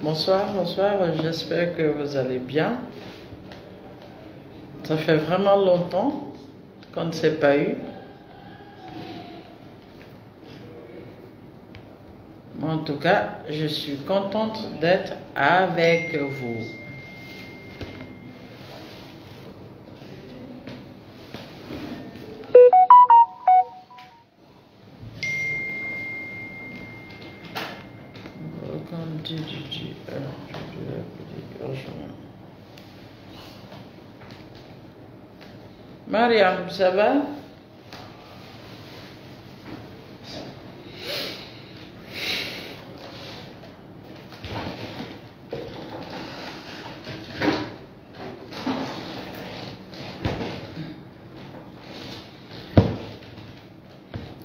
Bonsoir, bonsoir, j'espère que vous allez bien. Ça fait vraiment longtemps qu'on ne s'est pas eu. En tout cas, je suis contente d'être avec vous. Mariam, ça va?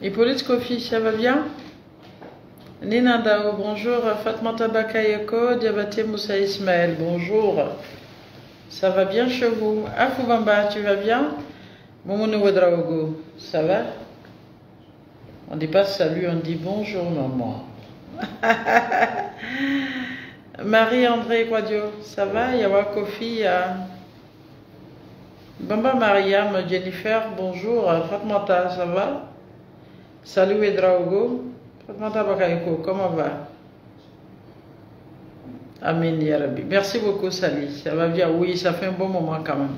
Hippolyte Kofi, ça va bien? Nina Dao, bonjour. Fatmata Bakayoko, Diabaté Moussa Ismaël, bonjour. Ça va bien chez vous? Afoubamba, tu vas bien? Moumouni Ouedraogo, ça va? On dit pas salut, on dit bonjour maman. Marie-André Quadio, ça va? Yawa Kofi, Bamba Mariam, Jennifer, bonjour. Fatmata, ça va? Salut Ouedraogo. Fatmata Bakayoko, comment va? Amin Yarabi. Merci beaucoup Sali, ça va bien? Oui, ça fait un bon moment quand même.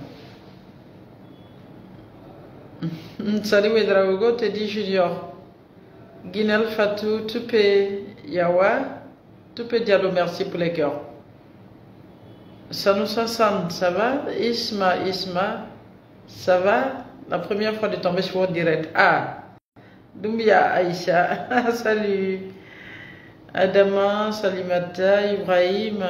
Salut Ouedraogo, Teddy Junior. Guinel Fatou, Toupé Yawa, Toupé Diallo, merci pour les cœurs. Sanoussa San, ça va? Isma, ça va? La première fois de tomber sur votre direct. Ah, Doumbia Aïcha, salut. Adama, Salimata, Ibrahim.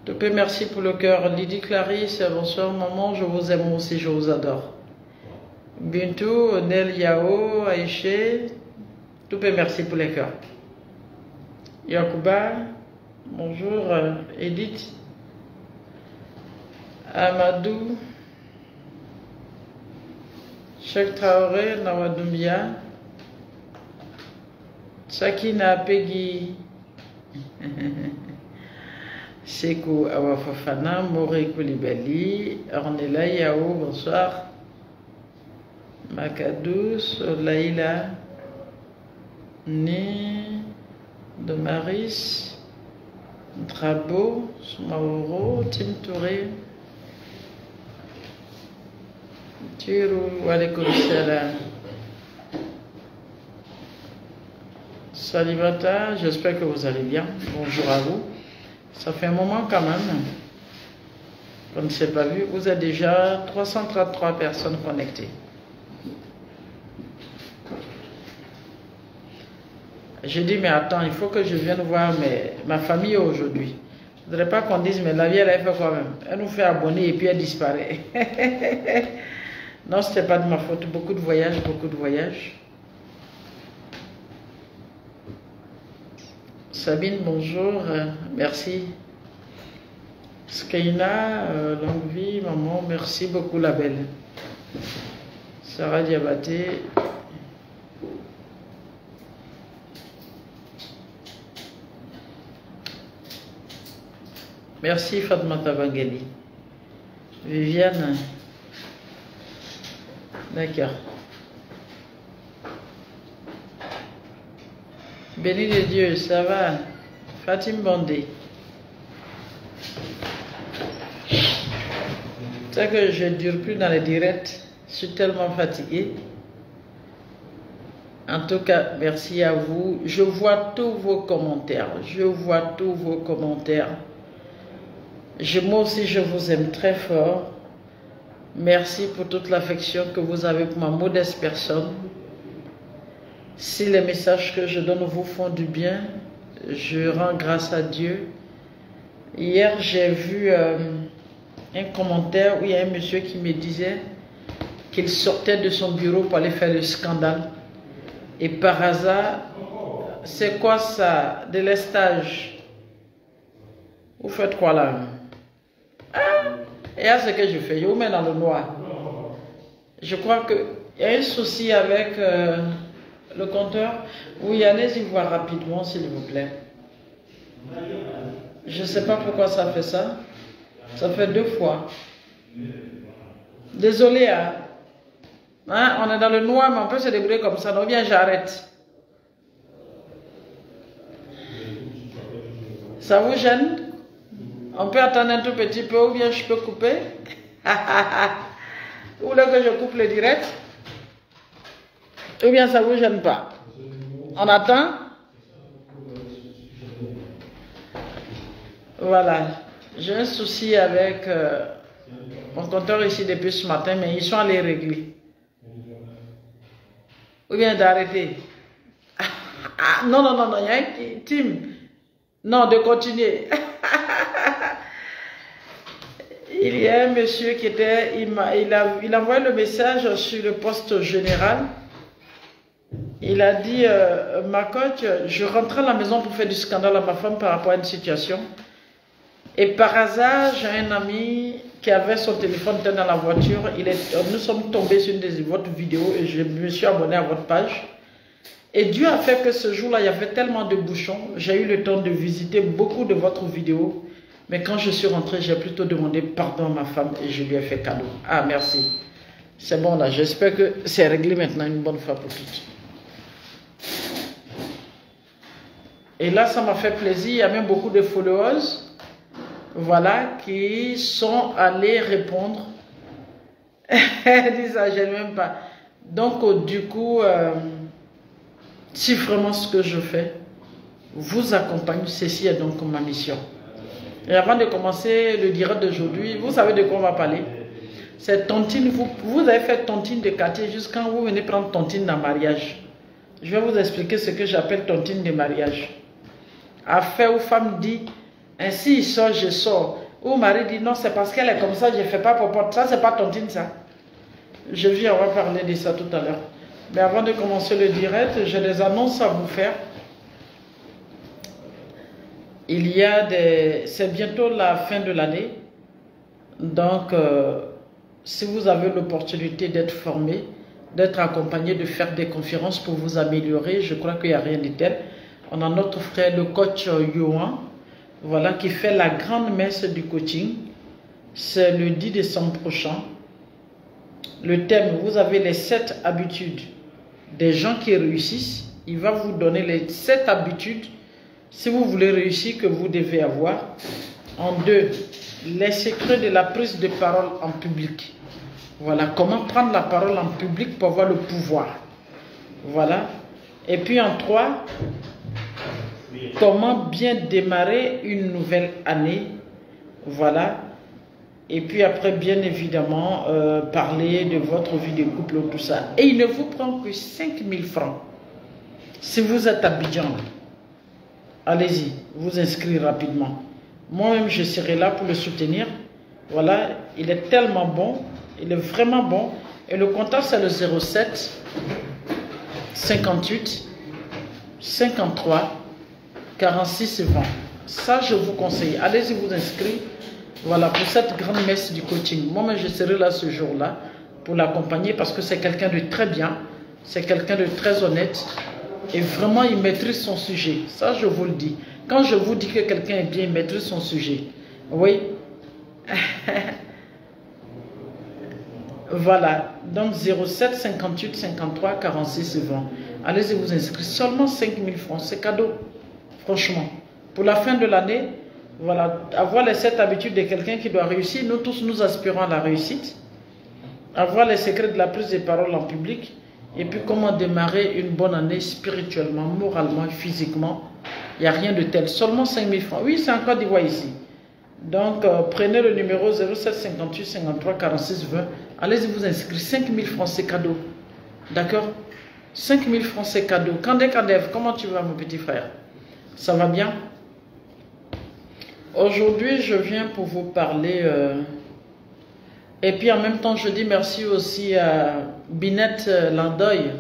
Toupé, merci pour le cœur. Lydie Clarisse, bonsoir maman, je vous aime aussi, je vous adore. Bintou, Nel Yao, Aïché, Toupé, merci pour les cœurs. Yakuba, bonjour. Edith, Amadou, Cheikh Traoré, Nawadoumbia, Sakina Peggy, Sekou Awafafana, Moré Koulibaly, Ornella Yao, bonsoir. Makadous, Laïla, Né, de Maris, Drabo, Soumaoro, Tim Touré, Tirou, Walekoum Salam. Salimata, j'espère que vous allez bien. Bonjour à vous. Ça fait un moment quand même qu'on ne s'est pas vu. Vous êtes déjà 333 personnes connectées. J'ai dit, mais attends, il faut que je vienne voir ma famille aujourd'hui. Je ne voudrais pas qu'on dise, mais la vie, elle a fait quoi même? Elle nous fait abonner et puis elle disparaît. Non, ce n'était pas de ma faute. Beaucoup de voyages, beaucoup de voyages. Sabine, bonjour, merci. Skaina, longue vie, maman, merci beaucoup la belle. Sarah Diabaté. Merci Fatmata Bangali. Viviane. D'accord. Béni de Dieu, ça va? Fatim Bandé. C'est que je ne dure plus dans les directs. Je suis tellement fatiguée. En tout cas, merci à vous. Je vois tous vos commentaires. Je vois tous vos commentaires. Moi aussi, je vous aime très fort. Merci pour toute l'affection que vous avez pour ma modeste personne. Si les messages que je donne vous font du bien, je rends grâce à Dieu. Hier, j'ai vu un commentaire où il y a un monsieur qui me disait qu'il sortait de son bureau pour aller faire le scandale. Et par hasard, c'est quoi ça? De l'estage. Vous faites quoi là? Et à ce que je fais, je vous mets dans le noir. Je crois qu'il y a un souci avec le compteur. Oui, allez-y voir rapidement, s'il vous plaît. Je ne sais pas pourquoi ça fait ça. Ça fait 2 fois. Désolé, hein. On est dans le noir, mais on peut se débrouiller comme ça. Donc, bien, j'arrête. Ça vous gêne? On peut attendre un tout petit peu ou bien je peux couper? Ou là que je coupe le direct? Ou bien ça vous gêne pas? On attend? Voilà. J'ai un souci avec mon compteur ici depuis ce matin, mais ils sont allés régler. Ou bien d'arrêter. Non, non, non, non, il y a un team. Non, de continuer. Il y a un monsieur qui était, il a envoyé le message sur le poste général. Il a dit, ma coach, je rentrais à la maison pour faire du scandale à ma femme par rapport à une situation. Et par hasard, j'ai un ami qui avait son téléphone dans la voiture. Nous sommes tombés sur une de votre vidéos et je me suis abonné à votre page. Et Dieu a fait que ce jour-là, il y avait tellement de bouchons. J'ai eu le temps de visiter beaucoup de votre vidéos. Mais quand je suis rentré, j'ai plutôt demandé pardon à ma femme et je lui ai fait cadeau. Ah, merci. C'est bon là, j'espère que c'est réglé maintenant une bonne fois pour toutes. Et là, ça m'a fait plaisir. Il y a même beaucoup de followers, voilà, qui sont allés répondre. Elle dit ça, je n'aime même pas. Donc, du coup, si vraiment ce que je fais vous accompagne, ceci est donc ma mission. Et avant de commencer le direct d'aujourd'hui, vous savez de quoi on va parler? C'est tontine. Vous avez fait tontine de quartier jusqu'à quand vous venez prendre tontine dans le mariage. Je vais vous expliquer ce que j'appelle tontine de mariage. Affaire où femme dit, ainsi il sort, je sors. Ou mari dit, non, c'est parce qu'elle est comme ça, je ne fais pas popote. Ça, c'est pas tontine, ça. Je viens, on va parler de ça tout à l'heure. Mais avant de commencer le direct, j'ai des annonces à vous faire. C'est bientôt la fin de l'année. Donc, si vous avez l'opportunité d'être formé, d'être accompagné, de faire des conférences pour vous améliorer, je crois qu'il n'y a rien de tel. On a notre frère, le coach Yohan, voilà, qui fait la grande messe du coaching. C'est le 10 décembre prochain. Le thème, vous avez les 7 habitudes des gens qui réussissent. Il va vous donner les 7 habitudes, si vous voulez réussir, que vous devez avoir. En 2, les secrets de la prise de parole en public. Voilà, comment prendre la parole en public pour avoir le pouvoir. Voilà. Et puis en 3, comment bien démarrer une nouvelle année. Voilà. Et puis après, bien évidemment, parler de votre vie de couple, tout ça. Et il ne vous prend que 5 000 francs. Si vous êtes à Abidjan, allez-y, vous inscrire rapidement. Moi-même, je serai là pour le soutenir. Voilà, il est tellement bon. Il est vraiment bon. Et le contact, c'est le 07 58 53 46 20. Ça, je vous conseille. Allez-y vous inscrire. Voilà, pour cette grande messe du coaching. Moi-même, je serai là ce jour-là pour l'accompagner parce que c'est quelqu'un de très bien. C'est quelqu'un de très honnête. Et vraiment, il maîtrise son sujet. Ça, je vous le dis. Quand je vous dis que quelqu'un est bien, il maîtrise son sujet. Oui. Voilà. Donc, 07 58 53 46 20. Allez-y vous inscrire. Seulement 5 000 francs. C'est cadeau. Franchement. Pour la fin de l'année, voilà. Avoir les 7 habitudes de quelqu'un qui doit réussir. Nous tous, nous aspirons à la réussite. Avoir les secrets de la prise de parole en public. Et puis comment démarrer une bonne année spirituellement, moralement, physiquement. Il n'y a rien de tel. Seulement 5 000 francs. Oui, c'est encore d'Ivoire ici. Donc, prenez le numéro 07 58 53 46 20. Allez-y vous inscrire. 5 000 francs, c'est cadeau. D'accord? 5 000 francs, c'est cadeau. Kandé Kandev, comment tu vas, mon petit frère? Ça va bien? Aujourd'hui, je viens pour vous parler... Et puis en même temps, je dis merci aussi à Binette Landoy,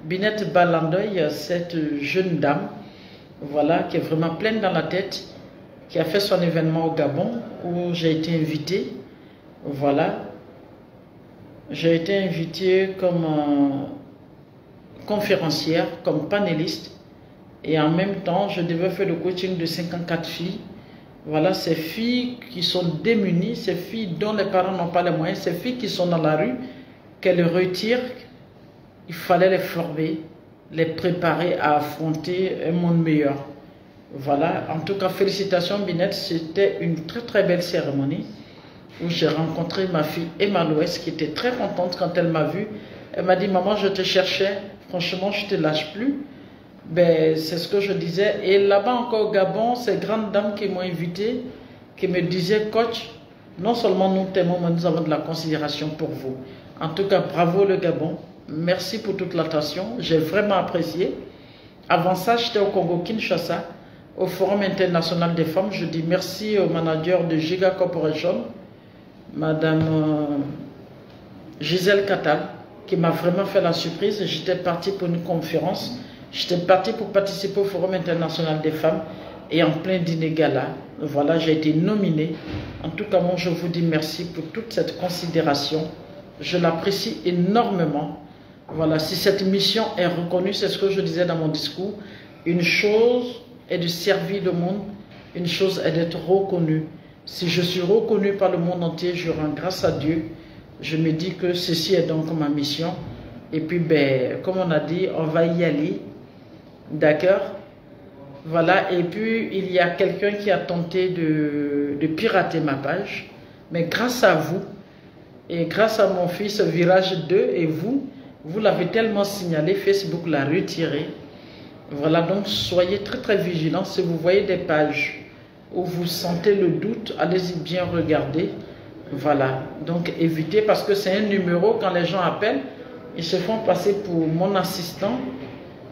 Binette Balandoy, cette jeune dame, voilà, qui est vraiment pleine dans la tête, qui a fait son événement au Gabon, où j'ai été invité, voilà. J'ai été invité comme conférencière, comme panéliste, Et en même temps, je devais faire le coaching de 54 filles. Voilà, ces filles qui sont démunies, ces filles dont les parents n'ont pas les moyens, ces filles qui sont dans la rue, qu'elles retirent, il fallait les former, les préparer à affronter un monde meilleur. Voilà, en tout cas, félicitations Binette, c'était une très très belle cérémonie où j'ai rencontré ma fille Emma Loès qui était très contente quand elle m'a vue. Elle m'a dit, maman, je te cherchais, franchement, je ne te lâche plus. Ben, c'est ce que je disais. Et là-bas encore au Gabon, ces grandes dames qui m'ont invité, qui me disaient, coach, non seulement nous t'aimons, mais nous avons de la considération pour vous. En tout cas, bravo le Gabon. Merci pour toute l'attention. J'ai vraiment apprécié. Avant ça, j'étais au Congo Kinshasa, au Forum international des femmes. Je dis merci au manager de Giga Corporation, Madame Gisèle Katal, qui m'a vraiment fait la surprise. J'étais partie pour une conférence. J'étais partie pour participer au Forum international des femmes et en plein dîner gala. Voilà, j'ai été nominée. En tout cas, moi, je vous dis merci pour toute cette considération. Je l'apprécie énormément. Voilà, si cette mission est reconnue, c'est ce que je disais dans mon discours, une chose est de servir le monde, une chose est d'être reconnu. Si je suis reconnu par le monde entier, je rends grâce à Dieu. Je me dis que ceci est donc ma mission. Et puis, ben, comme on a dit, on va y aller. D'accord? Voilà, et puis il y a quelqu'un qui a tenté de pirater ma page. Mais grâce à vous, et grâce à mon fils Virage 2 et vous l'avez tellement signalé, Facebook l'a retiré. Voilà, donc soyez très très vigilants. Si vous voyez des pages où vous sentez le doute, allez-y bien regarder. Voilà, donc évitez, parce que c'est un numéro, quand les gens appellent, ils se font passer pour mon assistant.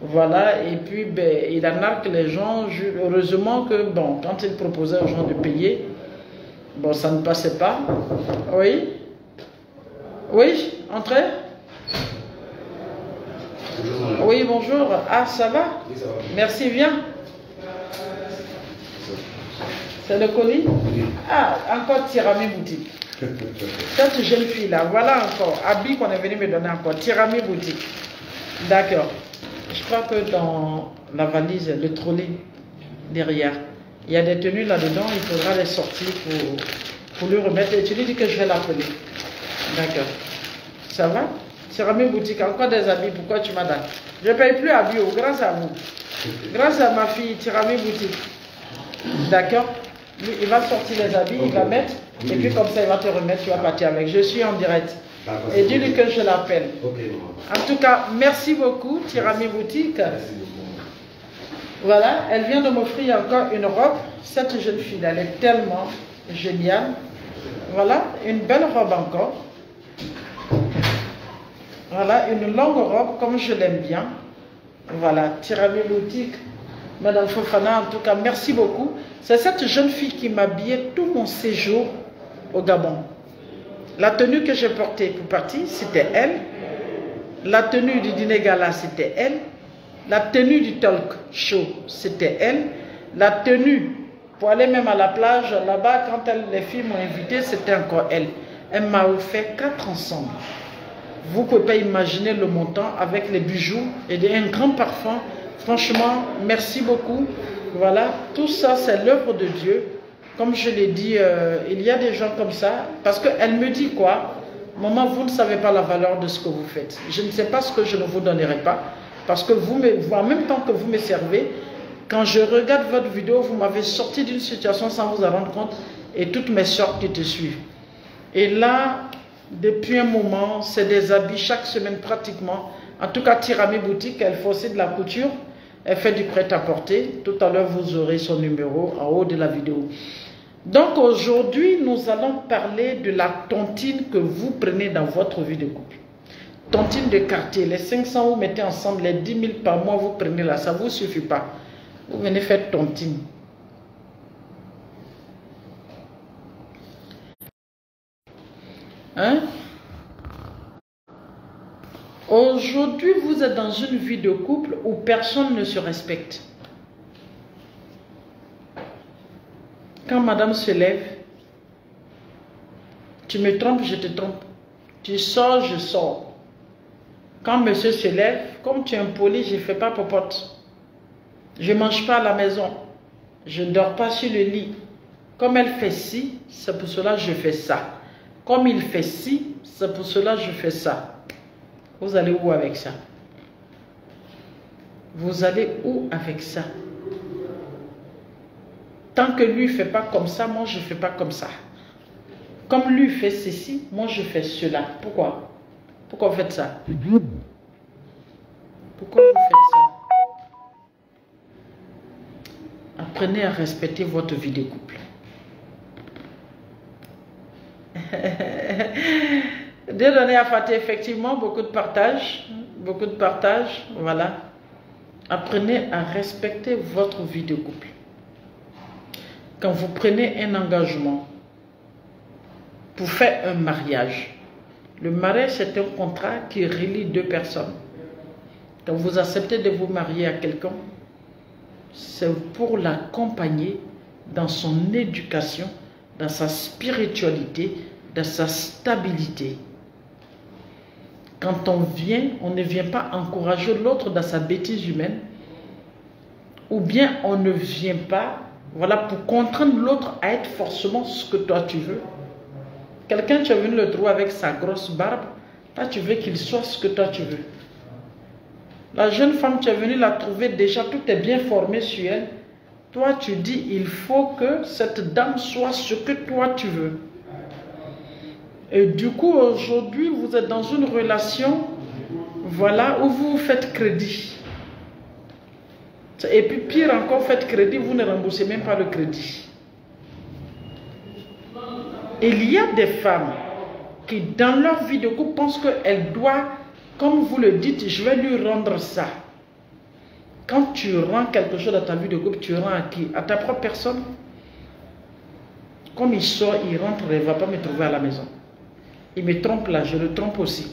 Voilà, et puis ben, il arnaque les gens. Heureusement que, bon, quand il proposait aux gens de payer, bon, ça ne passait pas. Oui? Oui, entrez. Oui, bonjour. Ah, ça va? Oui, ça va. Merci, viens. C'est le colis? Oui. Ah, encore Tirami boutique. Cette jeune fille-là, voilà encore. Habit qu'on est venu me donner encore. Tirami boutique. D'accord. Je crois que dans la valise, le trolley derrière, il y a des tenues là-dedans. Il faudra les sortir pour lui remettre. Et tu lui dis que je vais l'appeler. D'accord. Ça va? Tirami boutique, encore des habits. Pourquoi tu m'as donné? Je ne paye plus à bio, grâce à vous. Grâce à ma fille, Tirami boutique. D'accord? Lui, il va sortir les habits, il va mettre. Et puis comme ça, il va te remettre, tu vas partir avec. Je suis en direct. Et dis-lui que je l'appelle. En tout cas, merci beaucoup, Tirami boutique. Voilà, elle vient de m'offrir encore une robe. Cette jeune fille, elle est tellement géniale. Voilà, une belle robe encore. Voilà, une longue robe, comme je l'aime bien. Voilà, Tirami boutique. Madame Fofana, en tout cas, merci beaucoup. C'est cette jeune fille qui m'a habillé tout mon séjour au Gabon. La tenue que j'ai portée pour partir, c'était elle. La tenue du dîner gala, c'était elle. La tenue du talk show, c'était elle. La tenue pour aller même à la plage, là-bas, quand les filles m'ont invité, c'était encore elle. Elle m'a offert 4 ensembles. Vous ne pouvez pas imaginer le montant avec les bijoux et un grand parfum. Franchement, merci beaucoup. Voilà, tout ça, c'est l'œuvre de Dieu. Comme je l'ai dit, il y a des gens comme ça. Parce qu'elle me dit quoi? Maman, vous ne savez pas la valeur de ce que vous faites. Je ne sais pas ce que je ne vous donnerai pas. Parce que vous, en même temps que vous me servez, quand je regarde votre vidéo, vous m'avez sorti d'une situation sans vous en rendre compte. Et toutes mes soeurs qui te suivent. Et là, depuis un moment, c'est des habits chaque semaine pratiquement. En tout cas, Tirami boutique, elle fait aussi de la couture. Elle fait du prêt-à-porter. Tout à l'heure, vous aurez son numéro en haut de la vidéo. Donc aujourd'hui, nous allons parler de la tontine que vous prenez dans votre vie de couple. Tontine de quartier, les 500 vous mettez ensemble, les 10 000 par mois vous prenez là, ça ne vous suffit pas. Vous venez faire tontine. Hein? Aujourd'hui, vous êtes dans une vie de couple où personne ne se respecte. Quand madame se lève, tu me trompes, je te trompe. Tu sors, je sors. Quand monsieur se lève, comme tu es impoli, je ne fais pas popote. Je ne mange pas à la maison. Je ne dors pas sur le lit. Comme elle fait ci, c'est pour cela que je fais ça. Comme il fait ci, c'est pour cela que je fais ça. Vous allez où avec ça? Vous allez où avec ça? Tant que lui ne fait pas comme ça, moi je ne fais pas comme ça. Comme lui fait ceci, moi je fais cela. Pourquoi? Pourquoi vous faites ça? Pourquoi vous faites ça? Apprenez à respecter votre vie de couple. Dieu donné à Fatih, effectivement, beaucoup de partage, voilà. Apprenez à respecter votre vie de couple. Quand vous prenez un engagement pour faire un mariage, le mariage c'est un contrat qui relie deux personnes. Quand vous acceptez de vous marier à quelqu'un, c'est pour l'accompagner dans son éducation, dans sa spiritualité, dans sa stabilité. Quand on vient, on ne vient pas encourager l'autre dans sa bêtise humaine, ou bien on ne vient pas, voilà, pour contraindre l'autre à être forcément ce que toi tu veux. Quelqu'un, tu es venu le trouver avec sa grosse barbe, toi tu veux qu'il soit ce que toi tu veux. La jeune femme, tu es venu la trouver déjà, tout est bien formé sur elle. Toi, tu dis, il faut que cette dame soit ce que toi tu veux. Et du coup, aujourd'hui, vous êtes dans une relation, voilà, où vous faites crédit. Et puis, pire encore, faites crédit, vous ne remboursez même pas le crédit. Il y a des femmes qui, dans leur vie de couple, pensent qu'elles doivent, comme vous le dites, je vais lui rendre ça. Quand tu rends quelque chose dans ta vie de couple, tu rends à qui? À ta propre personne. Comme il sort, il rentre, il ne va pas me trouver à la maison. Il me trompe là, je le trompe aussi.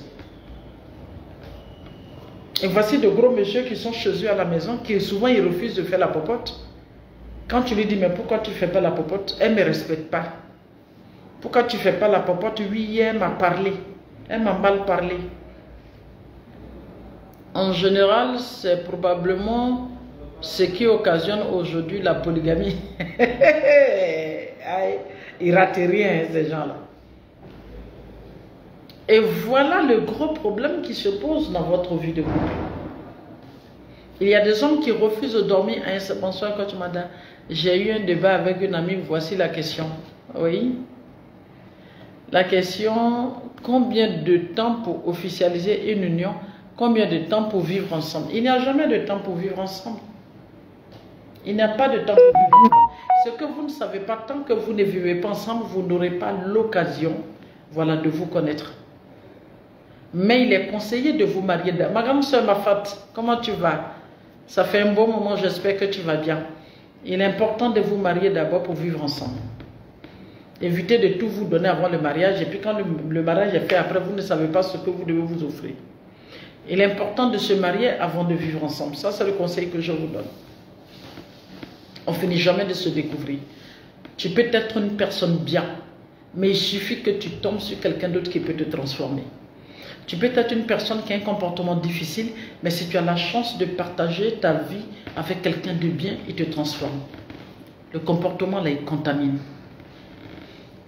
Et voici de gros messieurs qui sont chez eux à la maison, qui souvent ils refusent de faire la popote. Quand tu lui dis, mais pourquoi tu ne fais pas la popote? Elle ne me respecte pas. Pourquoi tu ne fais pas la popote? Oui, elle m'a parlé. Elle m'a mal parlé. En général, c'est probablement ce qui occasionne aujourd'hui la polygamie. Ils ne ratent rien, ces gens-là. Et voilà le gros problème qui se pose dans votre vie de couple. Il y a des hommes qui refusent de dormir. Bonsoir, coach madame. J'ai eu un débat avec une amie. Voici la question. Oui. La question, combien de temps pour officialiser une union? Combien de temps pour vivre ensemble? Il n'y a jamais de temps pour vivre ensemble. Il n'y a pas de temps pour vivre ensemble. Ce que vous ne savez pas, tant que vous ne vivez pas ensemble, vous n'aurez pas l'occasion, voilà, de vous connaître. Mais il est conseillé de vous marier. Ma grande soeur Mafat, comment tu vas? Ça fait un bon moment, j'espère que tu vas bien. Il est important de vous marier d'abord pour vivre ensemble. Évitez de tout vous donner avant le mariage. Et puis quand le mariage est fait, après, vous ne savez pas ce que vous devez vous offrir. Il est important de se marier avant de vivre ensemble. Ça, c'est le conseil que je vous donne. On ne finit jamais de se découvrir. Tu peux être une personne bien, mais il suffit que tu tombes sur quelqu'un d'autre qui peut te transformer. Tu peux être une personne qui a un comportement difficile, mais si tu as la chance de partager ta vie avec quelqu'un de bien, il te transforme. Le comportement, là, il contamine.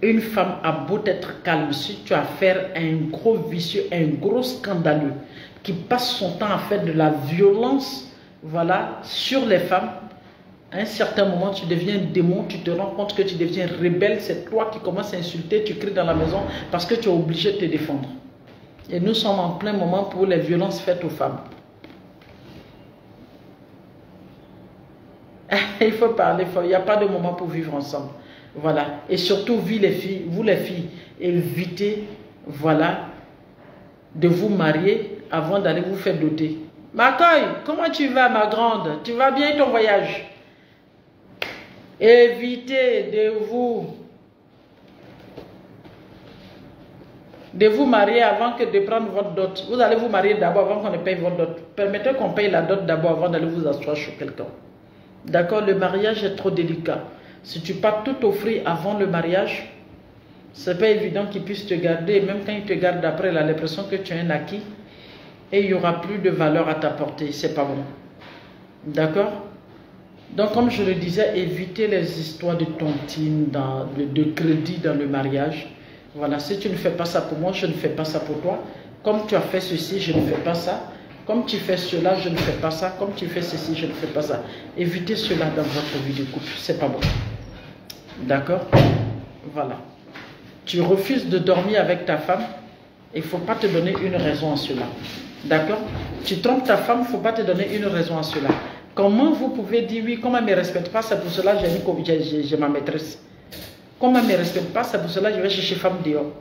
Une femme a beau être calme, si tu as affaire à un gros vicieux, un gros scandaleux, qui passe son temps à faire de la violence, voilà, sur les femmes, à un certain moment, tu deviens un démon, tu te rends compte que tu deviens rebelle, c'est toi qui commences à insulter, tu cries dans la maison parce que tu es obligé de te défendre. Et nous sommes en plein moment pour les violences faites aux femmes. Il faut parler, il n'y a pas de moment pour vivre ensemble. Voilà. Et surtout, vous les filles, évitez, voilà, de vous marier avant d'aller vous faire doter. Macoy, comment tu vas, ma grande? Tu vas bien ton voyage? Évitez de vous marier avant que de prendre votre dot. Vous allez vous marier d'abord avant qu'on ne paye votre dot. Permettez qu'on paye la dot d'abord avant d'aller vous asseoir chez quelqu'un. D'accord, le mariage est trop délicat. Si tu pars tout offrir avant le mariage, c'est pas évident qu'il puisse te garder. Et même quand il te garde après, il a l'impression que tu es un acquis. Et il n'y aura plus de valeur à t'apporter. C'est pas bon. D'accord? Donc, comme je le disais, évitez les histoires de tontine, de crédit dans le mariage. Voilà, si tu ne fais pas ça pour moi, je ne fais pas ça pour toi. Comme tu as fait ceci, je ne fais pas ça. Comme tu fais cela, je ne fais pas ça. Comme tu fais ceci, je ne fais pas ça. Évitez cela dans votre vie de couple. C'est pas bon. D'accord? Voilà. Tu refuses de dormir avec ta femme. Il ne faut pas te donner une raison à cela. D'accord? Tu trompes ta femme, il ne faut pas te donner une raison à cela. Comment vous pouvez dire oui, comme elle ne me respecte pas, c'est pour cela que j'ai ma maîtresse. Comme elle ne me respecte pas, c'est pour cela que je vais chercher femme dehors.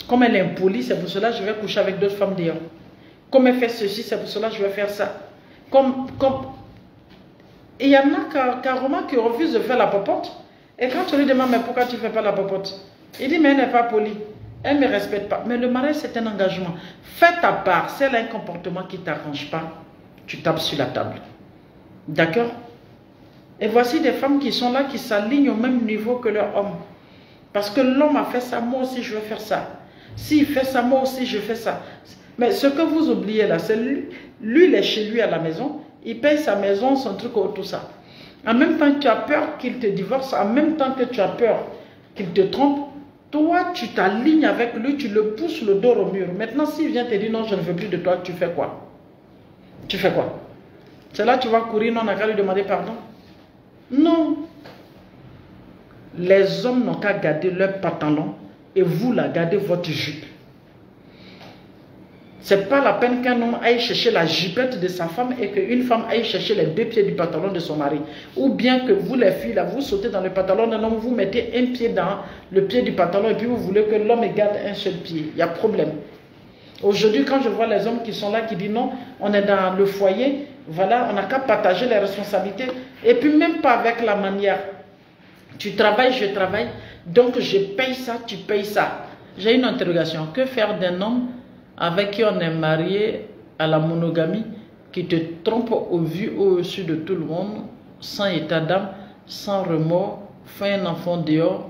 Comme elle est impolie, c'est pour cela que je vais coucher avec d'autres femmes dehors. Comme elle fait ceci, c'est pour cela que je vais faire ça. Il y en a carrément qui refusent de faire la popote. Et quand tu lui demandes, mais pourquoi tu ne fais pas la popote? Il dit, mais elle n'est pas polie. Elle ne me respecte pas. Mais le mariage, c'est un engagement. Fais ta part. Si elle a un comportement qui ne t'arrange pas, tu tapes sur la table. D'accord? Et voici des femmes qui sont là, qui s'alignent au même niveau que leur homme. Parce que l'homme a fait ça, moi aussi je vais faire ça. S'il fait ça, moi aussi je fais ça. Mais ce que vous oubliez là, c'est lui, il est chez lui à la maison, il paye sa maison, son truc, tout ça. En même temps que tu as peur qu'il te divorce, en même temps que tu as peur qu'il te trompe, toi tu t'alignes avec lui, tu le pousses le dos au mur. Maintenant s'il vient te dire non, je ne veux plus de toi, tu fais quoi? Tu fais quoi? C'est là que tu vas courir, non, on n'a qu'à lui demander pardon? Non. Les hommes n'ont qu'à garder leur pantalon et vous la gardez votre jupe. C'est pas la peine qu'un homme aille chercher la jupette de sa femme et qu'une femme aille chercher les 2 pieds du pantalon de son mari. Ou bien que vous les filles là, vous sautez dans le pantalon d'un homme, vous mettez un pied dans le pied du pantalon et puis vous voulez que l'homme garde un seul pied. Il y a problème. Aujourd'hui, quand je vois les hommes qui sont là, qui disent non, on est dans le foyer, voilà, on n'a qu'à partager les responsabilités. Et puis même pas avec la manière. Tu travailles, je travaille, donc je paye ça, tu payes ça. J'ai une interrogation. Que faire d'un homme avec qui on est marié à la monogamie, qui te trompe au vu au-dessus de tout le monde, sans état d'âme, sans remords, fait un enfant dehors?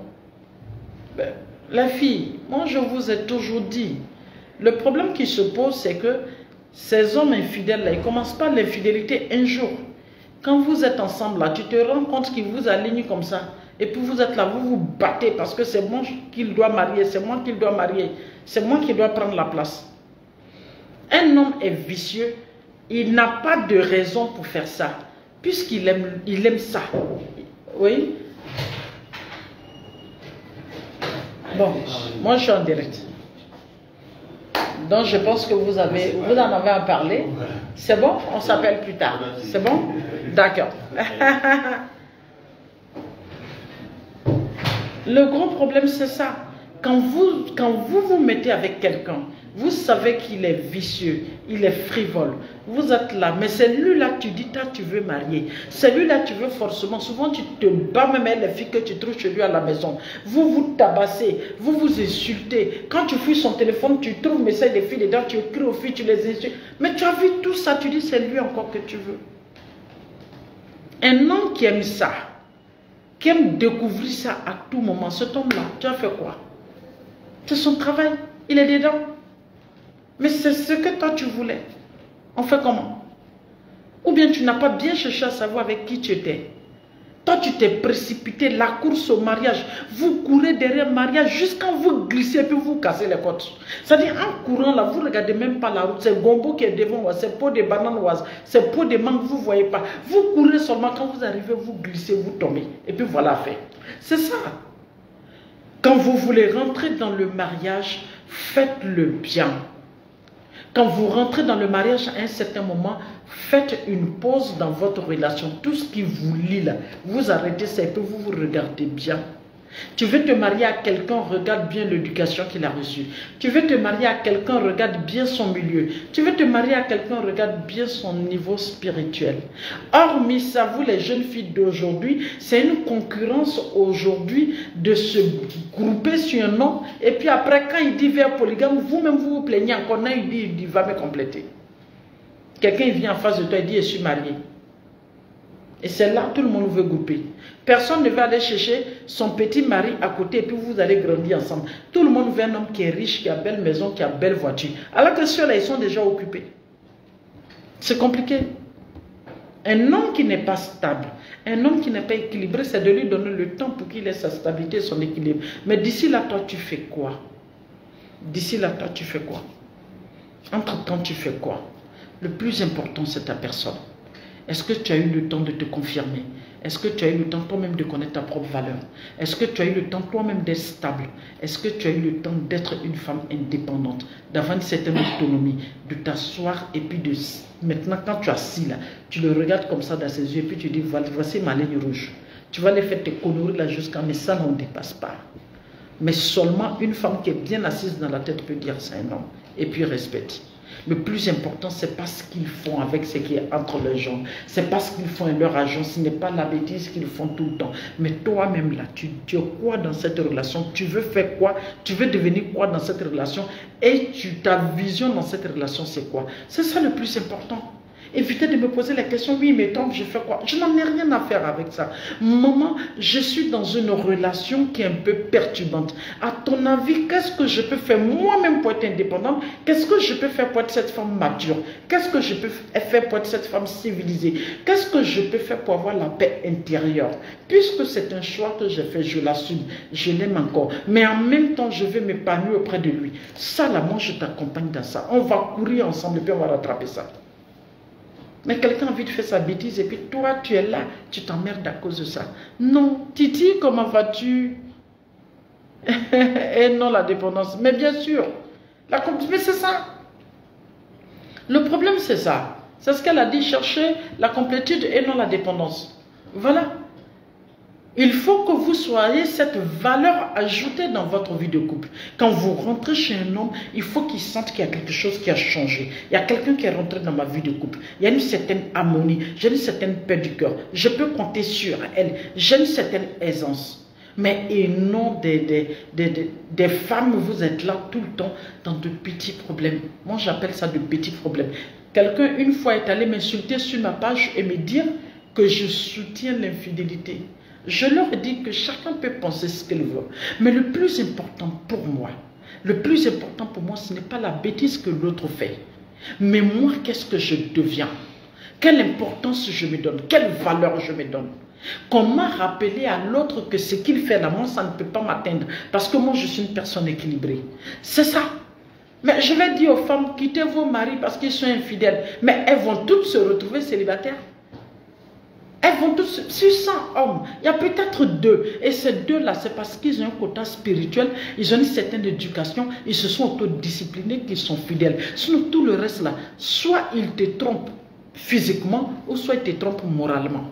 Ben, la fille, moi je vous ai toujours dit, le problème qui se pose, c'est que ces hommes infidèles là, ils ne commencent pas l'infidélité un jour. Quand vous êtes ensemble là, tu te rends compte qu'ils vous alignent comme ça. Et puis vous êtes là, vous vous battez parce que c'est moi qu'il doit marier, c'est moi qu'il doit marier, c'est moi qui dois prendre la place. Un homme est vicieux, il n'a pas de raison pour faire ça, puisqu'il aime ça. Oui? Bon, moi je suis en direct. Donc je pense que vous en avez à parler. C'est bon? On s'appelle plus tard. C'est bon? D'accord. Le gros problème, c'est ça. Quand vous mettez avec quelqu'un, vous savez qu'il est vicieux, il est frivole. Vous êtes là, mais c'est lui-là que tu dis, toi, tu veux marier. C'est lui-là que tu veux forcément. Souvent, tu te bats même avec les filles que tu trouves chez lui à la maison. Vous vous tabassez, vous vous insultez. Quand tu fouilles son téléphone, tu trouves message des filles dedans, tu écris aux filles, tu les insultes. Mais tu as vu tout ça, tu dis, c'est lui encore que tu veux. Un homme qui aime ça, qui aime découvrir ça à tout moment, cet homme-là, tu as fait quoi? C'est son travail, il est dedans. Mais c'est ce que toi tu voulais. On fait comment? Ou bien tu n'as pas bien cherché à savoir avec qui tu étais. Toi tu t'es précipité, la course au mariage. Vous courez derrière le mariage jusqu'à vous glisser et puis vous cassez les côtes. C'est-à-dire en courant là, vous ne regardez même pas la route. C'est gombo qui est devant moi, c'est pot de banane oise, c'est pot de mangue, vous ne voyez pas. Vous courez seulement, quand vous arrivez, vous glissez, vous tombez. Et puis voilà fait. C'est ça. Quand vous voulez rentrer dans le mariage, faites-le bien. Quand vous rentrez dans le mariage à un certain moment, faites une pause dans votre relation. Tout ce qui vous lie là, vous arrêtez ça et puis vous vous regardez bien. Tu veux te marier à quelqu'un, regarde bien l'éducation qu'il a reçue. Tu veux te marier à quelqu'un, regarde bien son milieu. Tu veux te marier à quelqu'un, regarde bien son niveau spirituel. Hormis ça, vous les jeunes filles d'aujourd'hui, c'est une concurrence aujourd'hui de se grouper sur un homme. Et puis après, quand il dit vers polygame, vous-même vous vous plaignez encore. Non, il dit, il va me compléter. Quelqu'un vient en face de toi et dit, je suis marié. Et c'est là que tout le monde veut grouper. Personne ne va aller chercher son petit mari à côté et puis vous allez grandir ensemble. Tout le monde veut un homme qui est riche, qui a belle maison, qui a belle voiture. Alors que ceux-là, ils sont déjà occupés. C'est compliqué. Un homme qui n'est pas stable, un homme qui n'est pas équilibré, c'est de lui donner le temps pour qu'il ait sa stabilité et son équilibre. Mais d'ici là, toi, tu fais quoi? D'ici là, toi, tu fais quoi? Entre-temps, tu fais quoi? Le plus important, c'est ta personne. Est-ce que tu as eu le temps de te confirmer? Est-ce que tu as eu le temps toi-même de connaître ta propre valeur? Est-ce que tu as eu le temps toi-même d'être stable? Est-ce que tu as eu le temps d'être une femme indépendante, d'avoir une certaine autonomie, de t'asseoir et puis de... Maintenant, quand tu es assis là, tu le regardes comme ça dans ses yeux et puis tu dis, voici ma ligne rouge. Tu vas les faire tes conneries là jusqu'à... Mais ça n'en dépasse pas. Mais seulement une femme qui est bien assise dans la tête peut dire c'est un homme. Et puis respecte. Le plus important, ce n'est pas ce qu'ils font avec ce qui est entre les gens. Ce n'est pas ce qu'ils font à leur agent. Ce n'est pas la bêtise qu'ils font tout le temps. Mais toi-même là, tu es quoi dans cette relation? Tu veux faire quoi? Tu veux devenir quoi dans cette relation? Et ta vision dans cette relation, c'est quoi? C'est ça le plus important. Évitez de me poser la question, oui, mais tant que je fais quoi? Je n'en ai rien à faire avec ça. Maman, je suis dans une relation qui est un peu perturbante. À ton avis, qu'est-ce que je peux faire moi-même pour être indépendante? Qu'est-ce que je peux faire pour être cette femme mature? Qu'est-ce que je peux faire pour être cette femme civilisée? Qu'est-ce que je peux faire pour avoir la paix intérieure? Puisque c'est un choix que j'ai fait, je l'assume, je l'aime encore. Mais en même temps, je vais m'épanouir auprès de lui. Ça, là, moi, je t'accompagne dans ça. On va courir ensemble et puis on va rattraper ça. Mais quelqu'un a envie de faire sa bêtise et puis toi, tu es là, tu t'emmerdes à cause de ça. Non, Titi, comment vas-tu? Et non, la dépendance. Mais bien sûr, mais c'est ça. Le problème, c'est ça. C'est ce qu'elle a dit, chercher la complétude et non la dépendance. Voilà. Il faut que vous soyez cette valeur ajoutée dans votre vie de couple. Quand vous rentrez chez un homme, il faut qu'il sente qu'il y a quelque chose qui a changé. Il y a quelqu'un qui est rentré dans ma vie de couple. Il y a une certaine harmonie, j'ai une certaine paix du cœur. Je peux compter sur elle. J'ai une certaine aisance. Mais et non des femmes, vous êtes là tout le temps dans de petits problèmes. Moi, j'appelle ça de petits problèmes. Quelqu'un, une fois, est allé m'insulter sur ma page et me dire que je soutiens l'infidélité. Je leur ai dit que chacun peut penser ce qu'il veut. Mais le plus important pour moi, ce n'est pas la bêtise que l'autre fait. Mais moi, qu'est-ce que je deviens? Quelle importance je me donne? Quelle valeur je me donne? Comment rappeler à l'autre que ce qu'il fait là, moi, ça ne peut pas m'atteindre? Parce que moi, je suis une personne équilibrée. C'est ça. Mais je vais dire aux femmes, quittez vos maris parce qu'ils sont infidèles. Mais elles vont toutes se retrouver célibataires. Elles vont tous, sur 100 hommes, il y a peut-être 2. Et ces 2-là, c'est parce qu'ils ont un quota spirituel, ils ont une certaine éducation, ils se sont autodisciplinés, qu'ils sont fidèles. Sinon, tout le reste là, soit ils te trompent physiquement, ou soit ils te trompent moralement.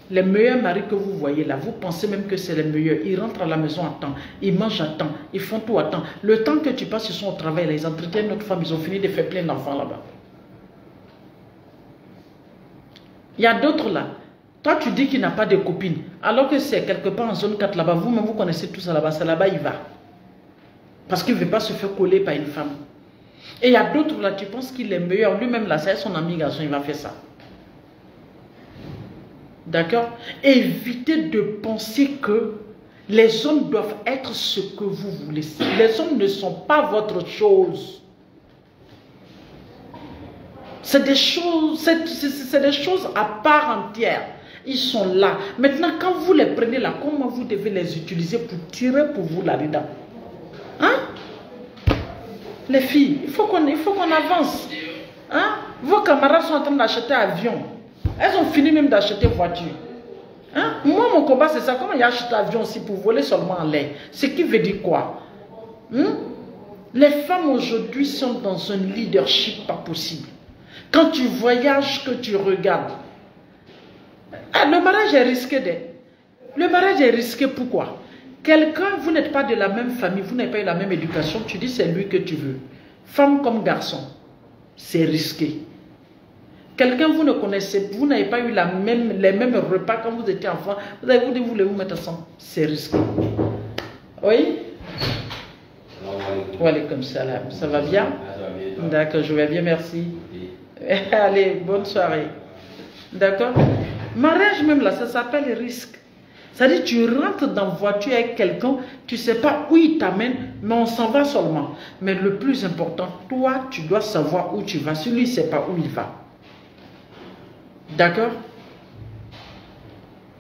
Les meilleurs maris que vous voyez là, vous pensez même que c'est les meilleurs. Ils rentrent à la maison à temps, ils mangent à temps, ils font tout à temps. Le temps que tu passes, ils sont au travail, là, ils entretiennent notre femme, ils ont fini de faire plein d'enfants là-bas. Il y a d'autres là. Toi, tu dis qu'il n'a pas de copine. Alors que c'est quelque part en zone 4 là-bas. Vous-même, vous connaissez tout ça là-bas. C'est là-bas, il va. Parce qu'il ne veut pas se faire coller par une femme. Et il y a d'autres là, tu penses qu'il est meilleur. Lui-même là, c'est son ami garçon, il va faire ça. D'accord? Évitez de penser que les hommes doivent être ce que vous voulez. Les hommes ne sont pas votre chose. C'est des choses à part entière. Ils sont là. Maintenant, quand vous les prenez là, comment vous devez les utiliser pour tirer pour vous là-dedans? Hein? Les filles, il faut qu'on avance. Hein? Vos camarades sont en train d'acheter avion. Elles ont fini même d'acheter voiture. Hein? Moi, mon combat, c'est ça. Comment il y a acheté avion aussi pour voler seulement en l'air? Ce qui veut dire quoi? Les femmes aujourd'hui sont dans un leadership pas possible. Quand tu voyages, que tu regardes. Ah, le mariage est risqué. Le mariage est risqué pourquoi? Quelqu'un, vous n'êtes pas de la même famille, vous n'avez pas eu la même éducation, tu dis c'est lui que tu veux. Femme comme garçon, c'est risqué. Quelqu'un, vous ne connaissez, vous n'avez pas eu les mêmes repas quand vous étiez enfant, vous voulez vous mettre ensemble, c'est risqué. Oui? Wa alaykoum salam. Ça va bien? D'accord, je vais bien, merci. Allez, bonne soirée. D'accord? Mariage même là, ça s'appelle risque. C'est-à-dire tu rentres dans la voiture avec quelqu'un, tu ne sais pas où il t'amène, mais on s'en va seulement. Mais le plus important, toi, tu dois savoir où tu vas. Celui, il ne sait pas où il va. D'accord?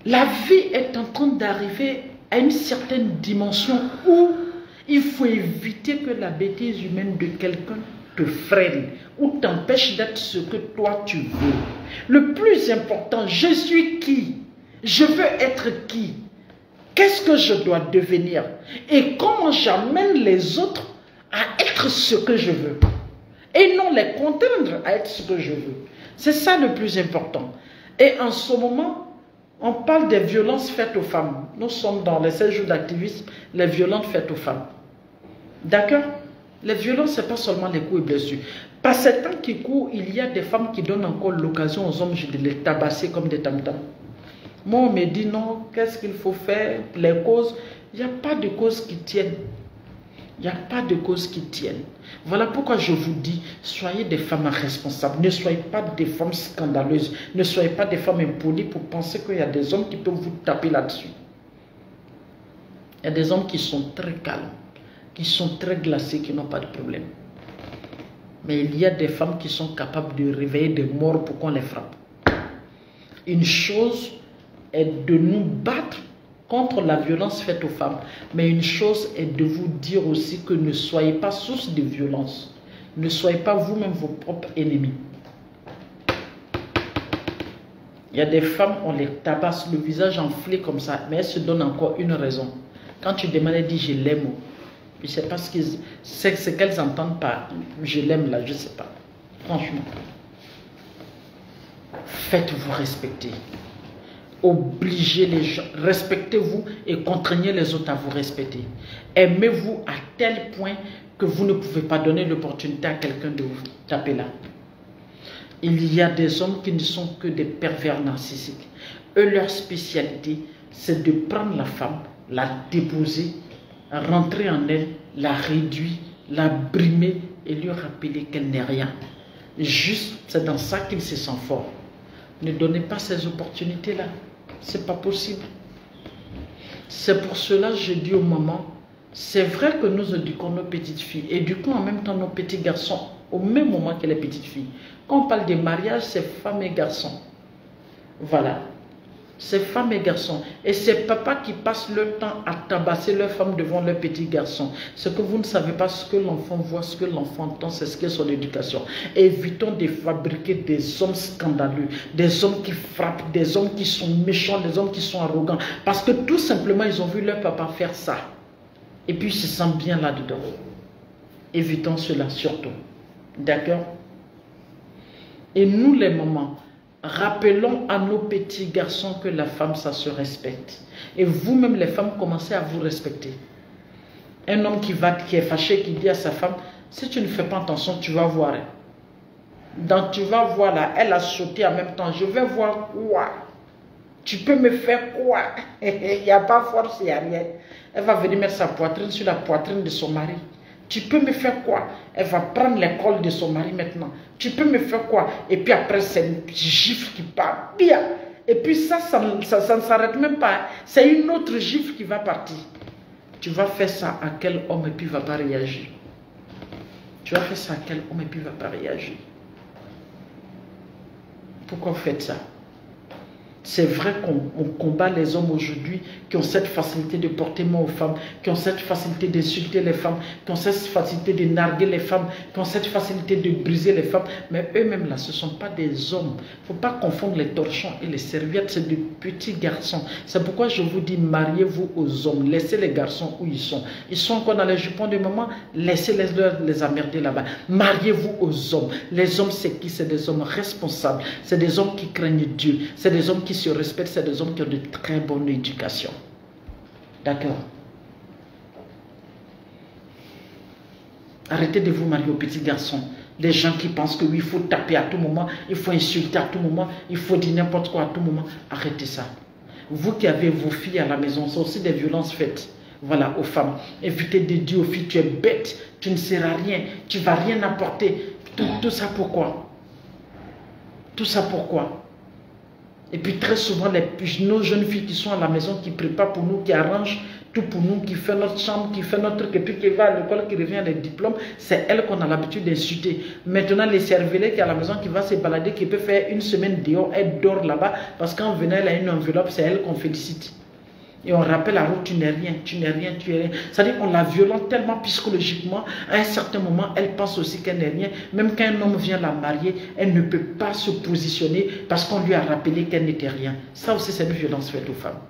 La vie est en train d'arriver à une certaine dimension où il faut éviter que la bêtise humaine de quelqu'un te freine ou t'empêche d'être ce que toi tu veux. Le plus important, je suis qui? Je veux être qui? Qu'est-ce que je dois devenir? Et comment j'amène les autres à être ce que je veux? Et non les contraindre à être ce que je veux. C'est ça le plus important. Et en ce moment, on parle des violences faites aux femmes. Nous sommes dans les 16 jours d'activisme, les violences faites aux femmes. D'accord? Les violences, ce n'est pas seulement les coups et blessures. Par ces temps qui courent, il y a des femmes qui donnent encore l'occasion aux hommes de les tabasser comme des tam-tams. Moi, on me dit non, qu'est-ce qu'il faut faire? Les causes, il n'y a pas de causes qui tiennent. Il n'y a pas de causes qui tiennent. Voilà pourquoi je vous dis, soyez des femmes responsables. Ne soyez pas des femmes scandaleuses. Ne soyez pas des femmes impolies pour penser qu'il y a des hommes qui peuvent vous taper là-dessus. Il y a des hommes qui sont très calmes, qui sont très glacés, qui n'ont pas de problème. Mais il y a des femmes qui sont capables de réveiller des morts pour qu'on les frappe. Une chose est de nous battre contre la violence faite aux femmes. Mais une chose est de vous dire aussi que ne soyez pas source de violence. Ne soyez pas vous-même vos propres ennemis. Il y a des femmes, on les tabasse, le visage enflé comme ça, mais elles se donnent encore une raison. Quand tu demandes, elles disent je l'aime. Je ne sais pas ce qu'elles entendent par je l'aime là, je ne sais pas. Franchement. Faites-vous respecter. Obligez les gens, respectez-vous et contraignez les autres à vous respecter. Aimez-vous à tel point que vous ne pouvez pas donner l'opportunité à quelqu'un de vous taper là. Il y a des hommes qui ne sont que des pervers narcissiques. Eux, leur spécialité, c'est de prendre la femme, la déposer, rentrer en elle, la réduire, la brimer et lui rappeler qu'elle n'est rien. Juste, c'est dans ça qu'il se sent fort. Ne donnez pas ces opportunités-là. C'est pas possible. C'est pour cela que je dis aux mamans, c'est vrai que nous éduquons nos petites filles, éduquons en même temps nos petits garçons au même moment que les petites filles. Quand on parle de mariage, c'est femmes et garçons. Voilà. C'est femmes et garçons. Et c'est papa qui passe le temps à tabasser leurs femmes devant leurs petits garçons. Ce que vous ne savez pas, ce que l'enfant voit, ce que l'enfant entend, c'est ce qu'est son éducation. Évitons de fabriquer des hommes scandaleux, des hommes qui frappent, des hommes qui sont méchants, des hommes qui sont arrogants. Parce que tout simplement, ils ont vu leur papa faire ça. Et puis, ils se sentent bien là-dedans. Évitons cela surtout. D'accord? Et nous, les mamans, rappelons à nos petits garçons que la femme, ça se respecte. Et vous-même, les femmes, commencez à vous respecter. Un homme qui est fâché, qui dit à sa femme, si tu ne fais pas attention, tu vas voir. Donc, tu vas voir là, elle a sauté en même temps. Je vais voir quoi? Tu peux me faire quoi? Il n'y a pas force, il n'y a rien. Elle va venir mettre sa poitrine sur la poitrine de son mari. Tu peux me faire quoi? Elle va prendre l'école de son mari maintenant. Tu peux me faire quoi? Et puis après, c'est une gifle qui part. Bien. Et puis ça ne s'arrête même pas. C'est une autre gifle qui va partir. Tu vas faire ça à quel homme et puis il ne va pas réagir? Tu vas faire ça à quel homme et puis il ne va pas réagir? Pourquoi vous faites ça? C'est vrai qu'on combat les hommes aujourd'hui qui ont cette facilité de porter main aux femmes, qui ont cette facilité d'insulter les femmes, qui ont cette facilité de narguer les femmes, qui ont cette facilité de briser les femmes. Mais eux-mêmes là, ce ne sont pas des hommes. Il ne faut pas confondre les torchons et les serviettes, c'est des petits garçons. C'est pourquoi je vous dis, mariez-vous aux hommes. Laissez les garçons où ils sont. Ils sont encore dans les jupons de maman, laissez-les les emmerder là-bas. Mariez-vous aux hommes. Les hommes, c'est qui? C'est des hommes responsables. C'est des hommes qui craignent Dieu. C'est des hommes qui se respectent, c'est des hommes qui ont de très bonne éducation. D'accord? Arrêtez de vous marier aux petits garçons. Des gens qui pensent que oui, il faut taper à tout moment, il faut insulter à tout moment, il faut dire n'importe quoi à tout moment. Arrêtez ça. Vous qui avez vos filles à la maison, c'est aussi des violences faites. Voilà, aux femmes. Évitez de dire aux filles, tu es bête, tu ne seras rien, tu ne vas rien apporter. Tout ça pourquoi? Tout ça pourquoi? Et puis très souvent, nos jeunes filles qui sont à la maison, qui préparent pour nous, qui arrangent tout pour nous, qui fait notre chambre, qui fait notre truc, et puis qui va à l'école, qui revient les diplômes, c'est elle qu'on a l'habitude d'insulter. Maintenant, les cervelets qui est à la maison, qui va se balader, qui peut faire une semaine dehors, elle dort là-bas, parce qu'en venant, elle a une enveloppe, c'est elle qu'on félicite. Et on rappelle à l'autre, tu n'es rien, tu n'es rien, tu es rien. C'est-à-dire qu'on la violente tellement psychologiquement, à un certain moment, elle pense aussi qu'elle n'est rien. Même quand un homme vient la marier, elle ne peut pas se positionner parce qu'on lui a rappelé qu'elle n'était rien. Ça aussi, c'est une violence faite aux femmes.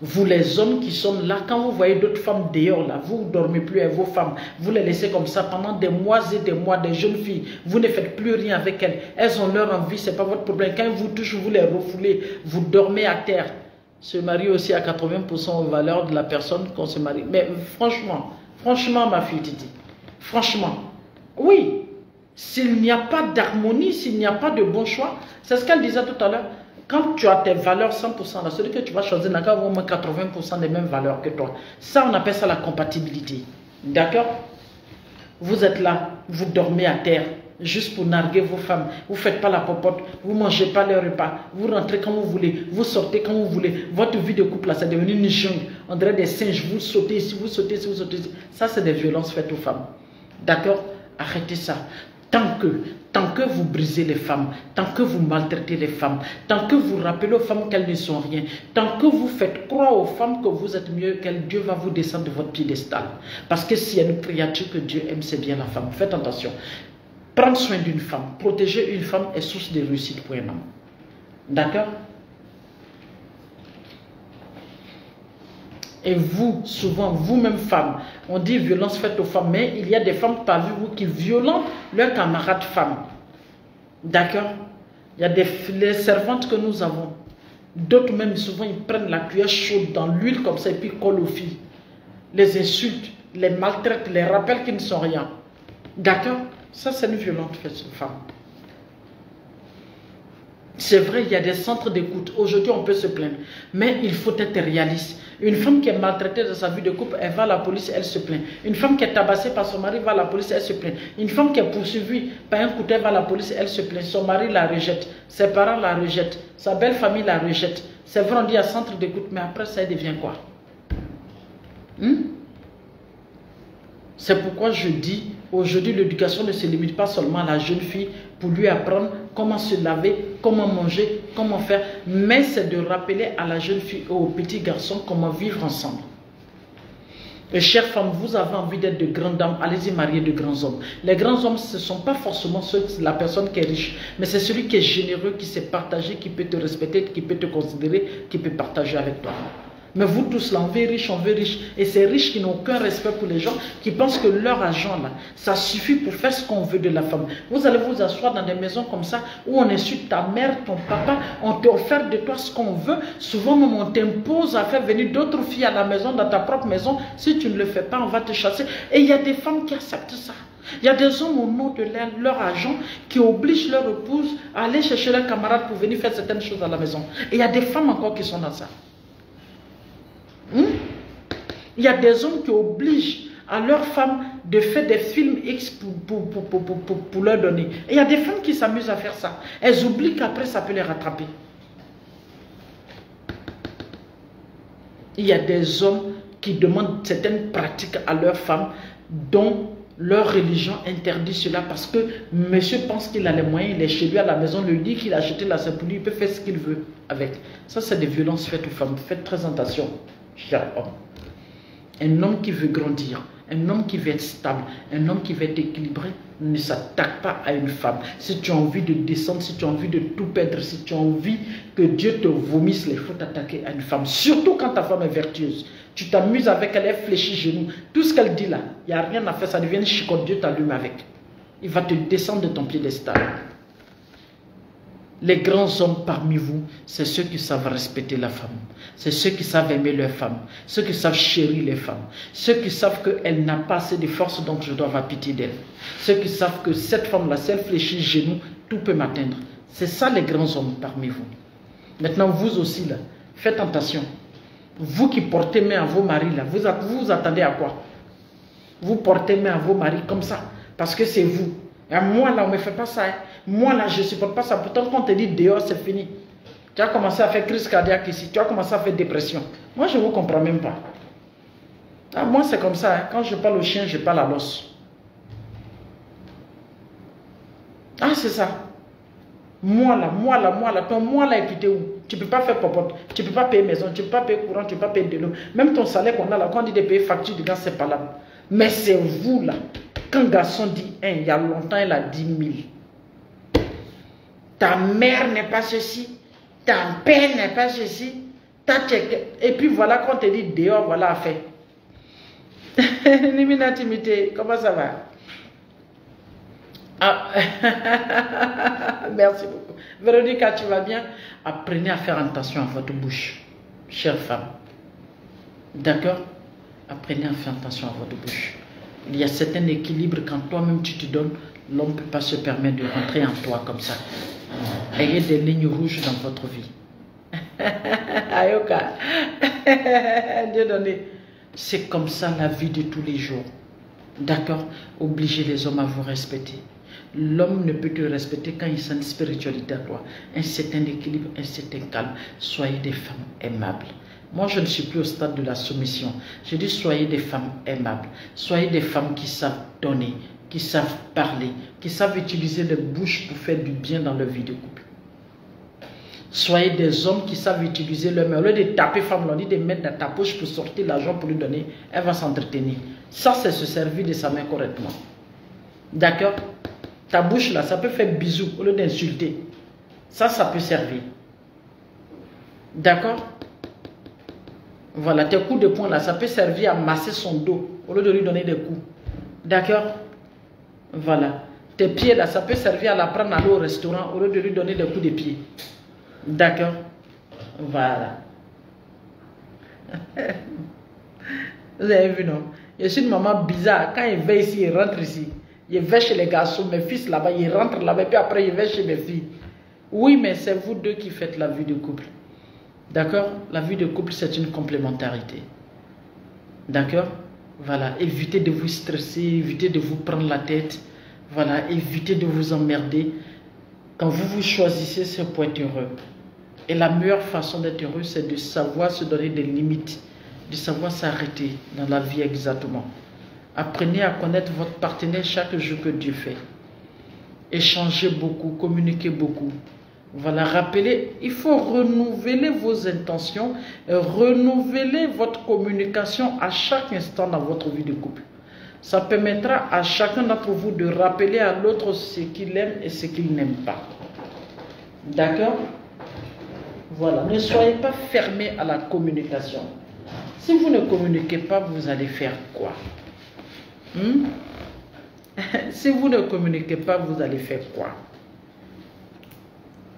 Vous les hommes qui sont là, quand vous voyez d'autres femmes dehors là, vous ne dormez plus avec vos femmes, vous les laissez comme ça pendant des mois et des mois, des jeunes filles, vous ne faites plus rien avec elles, elles ont leur envie, ce n'est pas votre problème. Quand elles vous touchent, vous les refoulez, vous dormez à terre. Se marier aussi à 80% aux valeurs de la personne qu'on se marie. Mais franchement ma fille Titi, franchement, oui, s'il n'y a pas d'harmonie, s'il n'y a pas de bon choix, c'est ce qu'elle disait tout à l'heure. Quand tu as tes valeurs 100%, là, celui que tu vas choisir n'a qu'à avoir au moins 80% des mêmes valeurs que toi. Ça, on appelle ça la compatibilité. D'accord? Vous êtes là, vous dormez à terre, juste pour narguer vos femmes. Vous ne faites pas la popote, vous ne mangez pas les repas, vous rentrez quand vous voulez, vous sortez quand vous voulez. Votre vie de couple, là, c'est devenu une jungle. On dirait des singes, vous sautez ici, vous sautez ici, vous sautez ici. Ça, c'est des violences faites aux femmes. D'accord? Arrêtez ça. Tant que vous brisez les femmes, tant que vous maltraitez les femmes, tant que vous rappelez aux femmes qu'elles ne sont rien, tant que vous faites croire aux femmes que vous êtes mieux qu'elles, Dieu va vous descendre de votre piédestal. Parce que s'il y a une créature que Dieu aime, c'est bien la femme. Faites attention. Prendre soin d'une femme, protéger une femme est source de réussite pour un homme. D'accord? Et vous, souvent, vous-même femmes, on dit violence faite aux femmes, mais il y a des femmes parmi vous qui violentent leurs camarades femmes. D'accord? Il y a les servantes que nous avons. D'autres même, souvent, ils prennent la cuillère chaude dans l'huile comme ça et puis collent aux filles. Les insultent, les maltraitent, les rappellent qu'ils ne sont rien. D'accord? Ça, c'est une violence faite aux femmes. C'est vrai, il y a des centres d'écoute. Aujourd'hui, on peut se plaindre. Mais il faut être réaliste. Une femme qui est maltraitée dans sa vie de couple, elle va à la police, elle se plaint. Une femme qui est tabassée par son mari va à la police, elle se plaint. Une femme qui est poursuivie par un couteau va à la police, elle se plaint. Son mari la rejette. Ses parents la rejettent. Sa belle famille la rejette. C'est vrai, on dit à centre d'écoute, mais après ça, elle devient quoi? C'est pourquoi je dis, aujourd'hui, l'éducation ne se limite pas seulement à la jeune fille pour lui apprendre comment se laver, comment manger, comment faire, mais c'est de rappeler à la jeune fille et aux petits garçons comment vivre ensemble. Et chères femmes, vous avez envie d'être de grandes dames, allez-y marier de grands hommes. Les grands hommes, ce ne sont pas forcément la personne qui est riche, mais c'est celui qui est généreux, qui sait partager, qui peut te respecter, qui peut te considérer, qui peut partager avec toi. Mais vous tous là, on veut riche, on veut riche. Et ces riches qui n'ont aucun respect pour les gens, qui pensent que leur argent là, ça suffit pour faire ce qu'on veut de la femme. Vous allez vous asseoir dans des maisons comme ça, où on insulte ta mère, ton papa, on te offre de toi ce qu'on veut. Souvent même on t'impose à faire venir d'autres filles à la maison, dans ta propre maison. Si tu ne le fais pas, on va te chasser. Et il y a des femmes qui acceptent ça. Il y a des hommes au nom de leur argent qui obligent leur épouse à aller chercher leurs camarades pour venir faire certaines choses à la maison. Et il y a des femmes encore qui sont dans ça. Il y a des hommes qui obligent à leurs femmes de faire des films X pour leur donner. Et il y a des femmes qui s'amusent à faire ça. Elles oublient qu'après ça peut les rattraper. Il y a des hommes qui demandent certaines pratiques à leurs femmes dont leur religion interdit cela parce que monsieur pense qu'il a les moyens, il est chez lui à la maison, lui dit qu'il a acheté la sapoulie, il peut faire ce qu'il veut avec. Ça, c'est des violences faites aux femmes. Faites très attention, cher homme. Un homme qui veut grandir, un homme qui veut être stable, un homme qui veut être équilibré, ne s'attaque pas à une femme. Si tu as envie de descendre, si tu as envie de tout perdre, si tu as envie que Dieu te vomisse, il faut t'attaquer à une femme. Surtout quand ta femme est vertueuse. Tu t'amuses avec elle, elle fléchit genoux. Tout ce qu'elle dit là, il n'y a rien à faire, ça devient une chicotte, Dieu t'allume avec. Il va te descendre de ton piédestal. Les grands hommes parmi vous, c'est ceux qui savent respecter la femme. C'est ceux qui savent aimer leur femme. Ceux qui savent chérir les femmes. Ceux qui savent qu'elle n'a pas assez de force, donc je dois avoir pitié d'elle. Ceux qui savent que cette femme-là, si elle fléchit genoux, tout peut m'atteindre. C'est ça les grands hommes parmi vous. Maintenant, vous aussi, là, faites attention. Vous qui portez main à vos maris, là, vous attendez à quoi? Vous portez main à vos maris comme ça, parce que c'est vous. Et moi, là, on ne me fait pas ça. Hein. Moi, là, je ne supporte pas ça. Pourtant, quand on te dit dehors, c'est fini. Tu as commencé à faire crise cardiaque ici. Tu as commencé à faire dépression. Moi, je ne vous comprends même pas. Ah, moi, c'est comme ça. Hein. Quand je parle au chien, je parle à l'os. Ah, c'est ça. Moi là. Ton moi là est quitté où? Tu ne peux pas faire popote. Tu ne peux pas payer maison. Tu ne peux pas payer courant. Tu ne peux pas payer de l'eau. Même ton salaire qu'on a là, quand on dit de payer facture de gaz, c'est pas là. Mais c'est vous là. Quand garçon dit 1, il y a longtemps, il a dit 1000. Ta mère n'est pas ceci. Ta père n'est pas ceci. Et puis voilà, quand on te dit dehors, voilà à faire. Niminatimité, comment ça va? Ah. Merci beaucoup. Véronique, tu vas bien? Apprenez à faire attention à votre bouche, chère femme. D'accord? Apprenez à faire attention à votre bouche. Il y a certain équilibre quand toi-même tu te donnes, l'homme ne peut pas se permettre de rentrer en toi comme ça. Ayez des lignes rouges dans votre vie. Ayoka. Dieu donné. C'est comme ça la vie de tous les jours. D'accord? Obligez les hommes à vous respecter. L'homme ne peut te respecter quand il sent une spiritualité à toi. Un certain équilibre, un certain calme. Soyez des femmes aimables. Moi, je ne suis plus au stade de la soumission. Je dis soyez des femmes aimables. Soyez des femmes qui savent donner, qui savent parler, qui savent utiliser les bouches pour faire du bien dans leur vie de couple. Soyez des hommes qui savent utiliser leur main. Au lieu de taper femme, on dit de mettre dans ta poche pour sortir l'argent pour lui donner. Elle va s'entretenir. Ça, c'est se servir de sa main correctement. D'accord? Ta bouche là, ça peut faire bisou au lieu d'insulter. Ça peut servir. D'accord? Voilà, tes coups de poing là, ça peut servir à masser son dos au lieu de lui donner des coups. D'accord? Voilà. Tes pieds là, ça peut servir à la prendre à aller au restaurant au lieu de lui donner des coups de pied. D'accord? Voilà. Vous avez vu, non? Je suis une maman bizarre. Quand il va ici, il rentre ici. Il va chez les garçons, mes fils là-bas, il rentre là-bas, et puis après il va chez mes filles. Oui, mais c'est vous deux qui faites la vie de couple. D'accord? La vie de couple, c'est une complémentarité. D'accord? Voilà. Évitez de vous stresser, évitez de vous prendre la tête. Voilà. Évitez de vous emmerder. Quand vous choisissez, c'est pour être heureux. Et la meilleure façon d'être heureux, c'est de savoir se donner des limites, de savoir s'arrêter dans la vie exactement. Apprenez à connaître votre partenaire chaque jour que Dieu fait. Échangez beaucoup, communiquez beaucoup. Voilà, rappelez, il faut renouveler vos intentions, renouveler votre communication à chaque instant dans votre vie de couple. Ça permettra à chacun d'entre vous de rappeler à l'autre ce qu'il aime et ce qu'il n'aime pas. D'accord? Voilà, ne soyez pas fermés à la communication. Si vous ne communiquez pas, vous allez faire quoi? Si vous ne communiquez pas, vous allez faire quoi?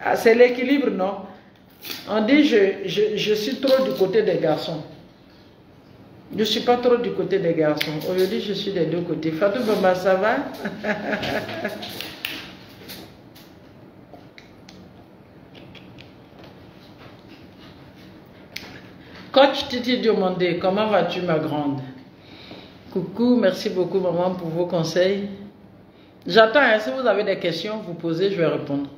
Ah, c'est l'équilibre, non? On dit je suis trop du côté des garçons. Je ne suis pas trop du côté des garçons. Aujourd'hui, je suis des deux côtés. Fatou Bamba, ça va? Coach Titi Diomandé, comment vas-tu ma grande? Coucou, merci beaucoup maman pour vos conseils. J'attends, hein, si vous avez des questions, vous posez, je vais répondre.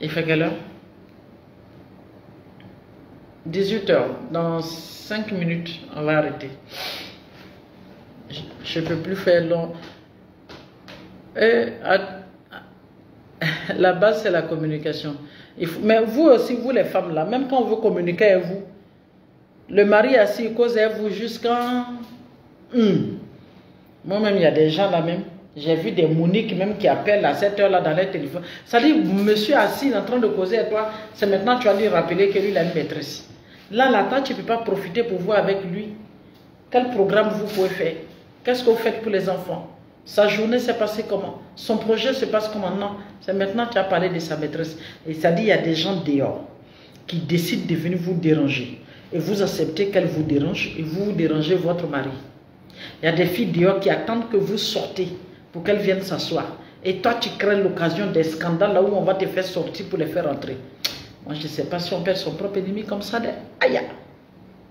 Il fait quelle heure? 18 h. Dans 5 minutes, on va arrêter. Je ne peux plus faire long. La base, c'est la communication. Mais vous aussi, vous les femmes là, même quand vous communiquez avec vous, le mari assis, il cause avec vous jusqu'à... Moi-même, il y a des gens là même. J'ai vu des Moniques même qui appellent à cette heure-là dans leur téléphone. Ça dit, monsieur assis en train de causer avec toi, c'est maintenant que tu vas lui rappeler que lui, il a une maîtresse. Là, là, tu ne peux pas profiter pour voir avec lui. Quel programme vous pouvez faire? Qu'est-ce que vous faites pour les enfants? Sa journée s'est passée comment? Son projet se passe comment? Non, c'est maintenant que tu as parlé de sa maîtresse. Et ça dit, il y a des gens dehors qui décident de venir vous déranger. Et vous acceptez qu'elle vous dérange et vous dérangez votre mari. Il y a des filles dehors qui attendent que vous sortez pour qu'elles viennent s'asseoir. Et toi, tu crées l'occasion des scandales là où on va te faire sortir pour les faire rentrer. Moi, je ne sais pas si on perd son propre ennemi comme ça. Aïe!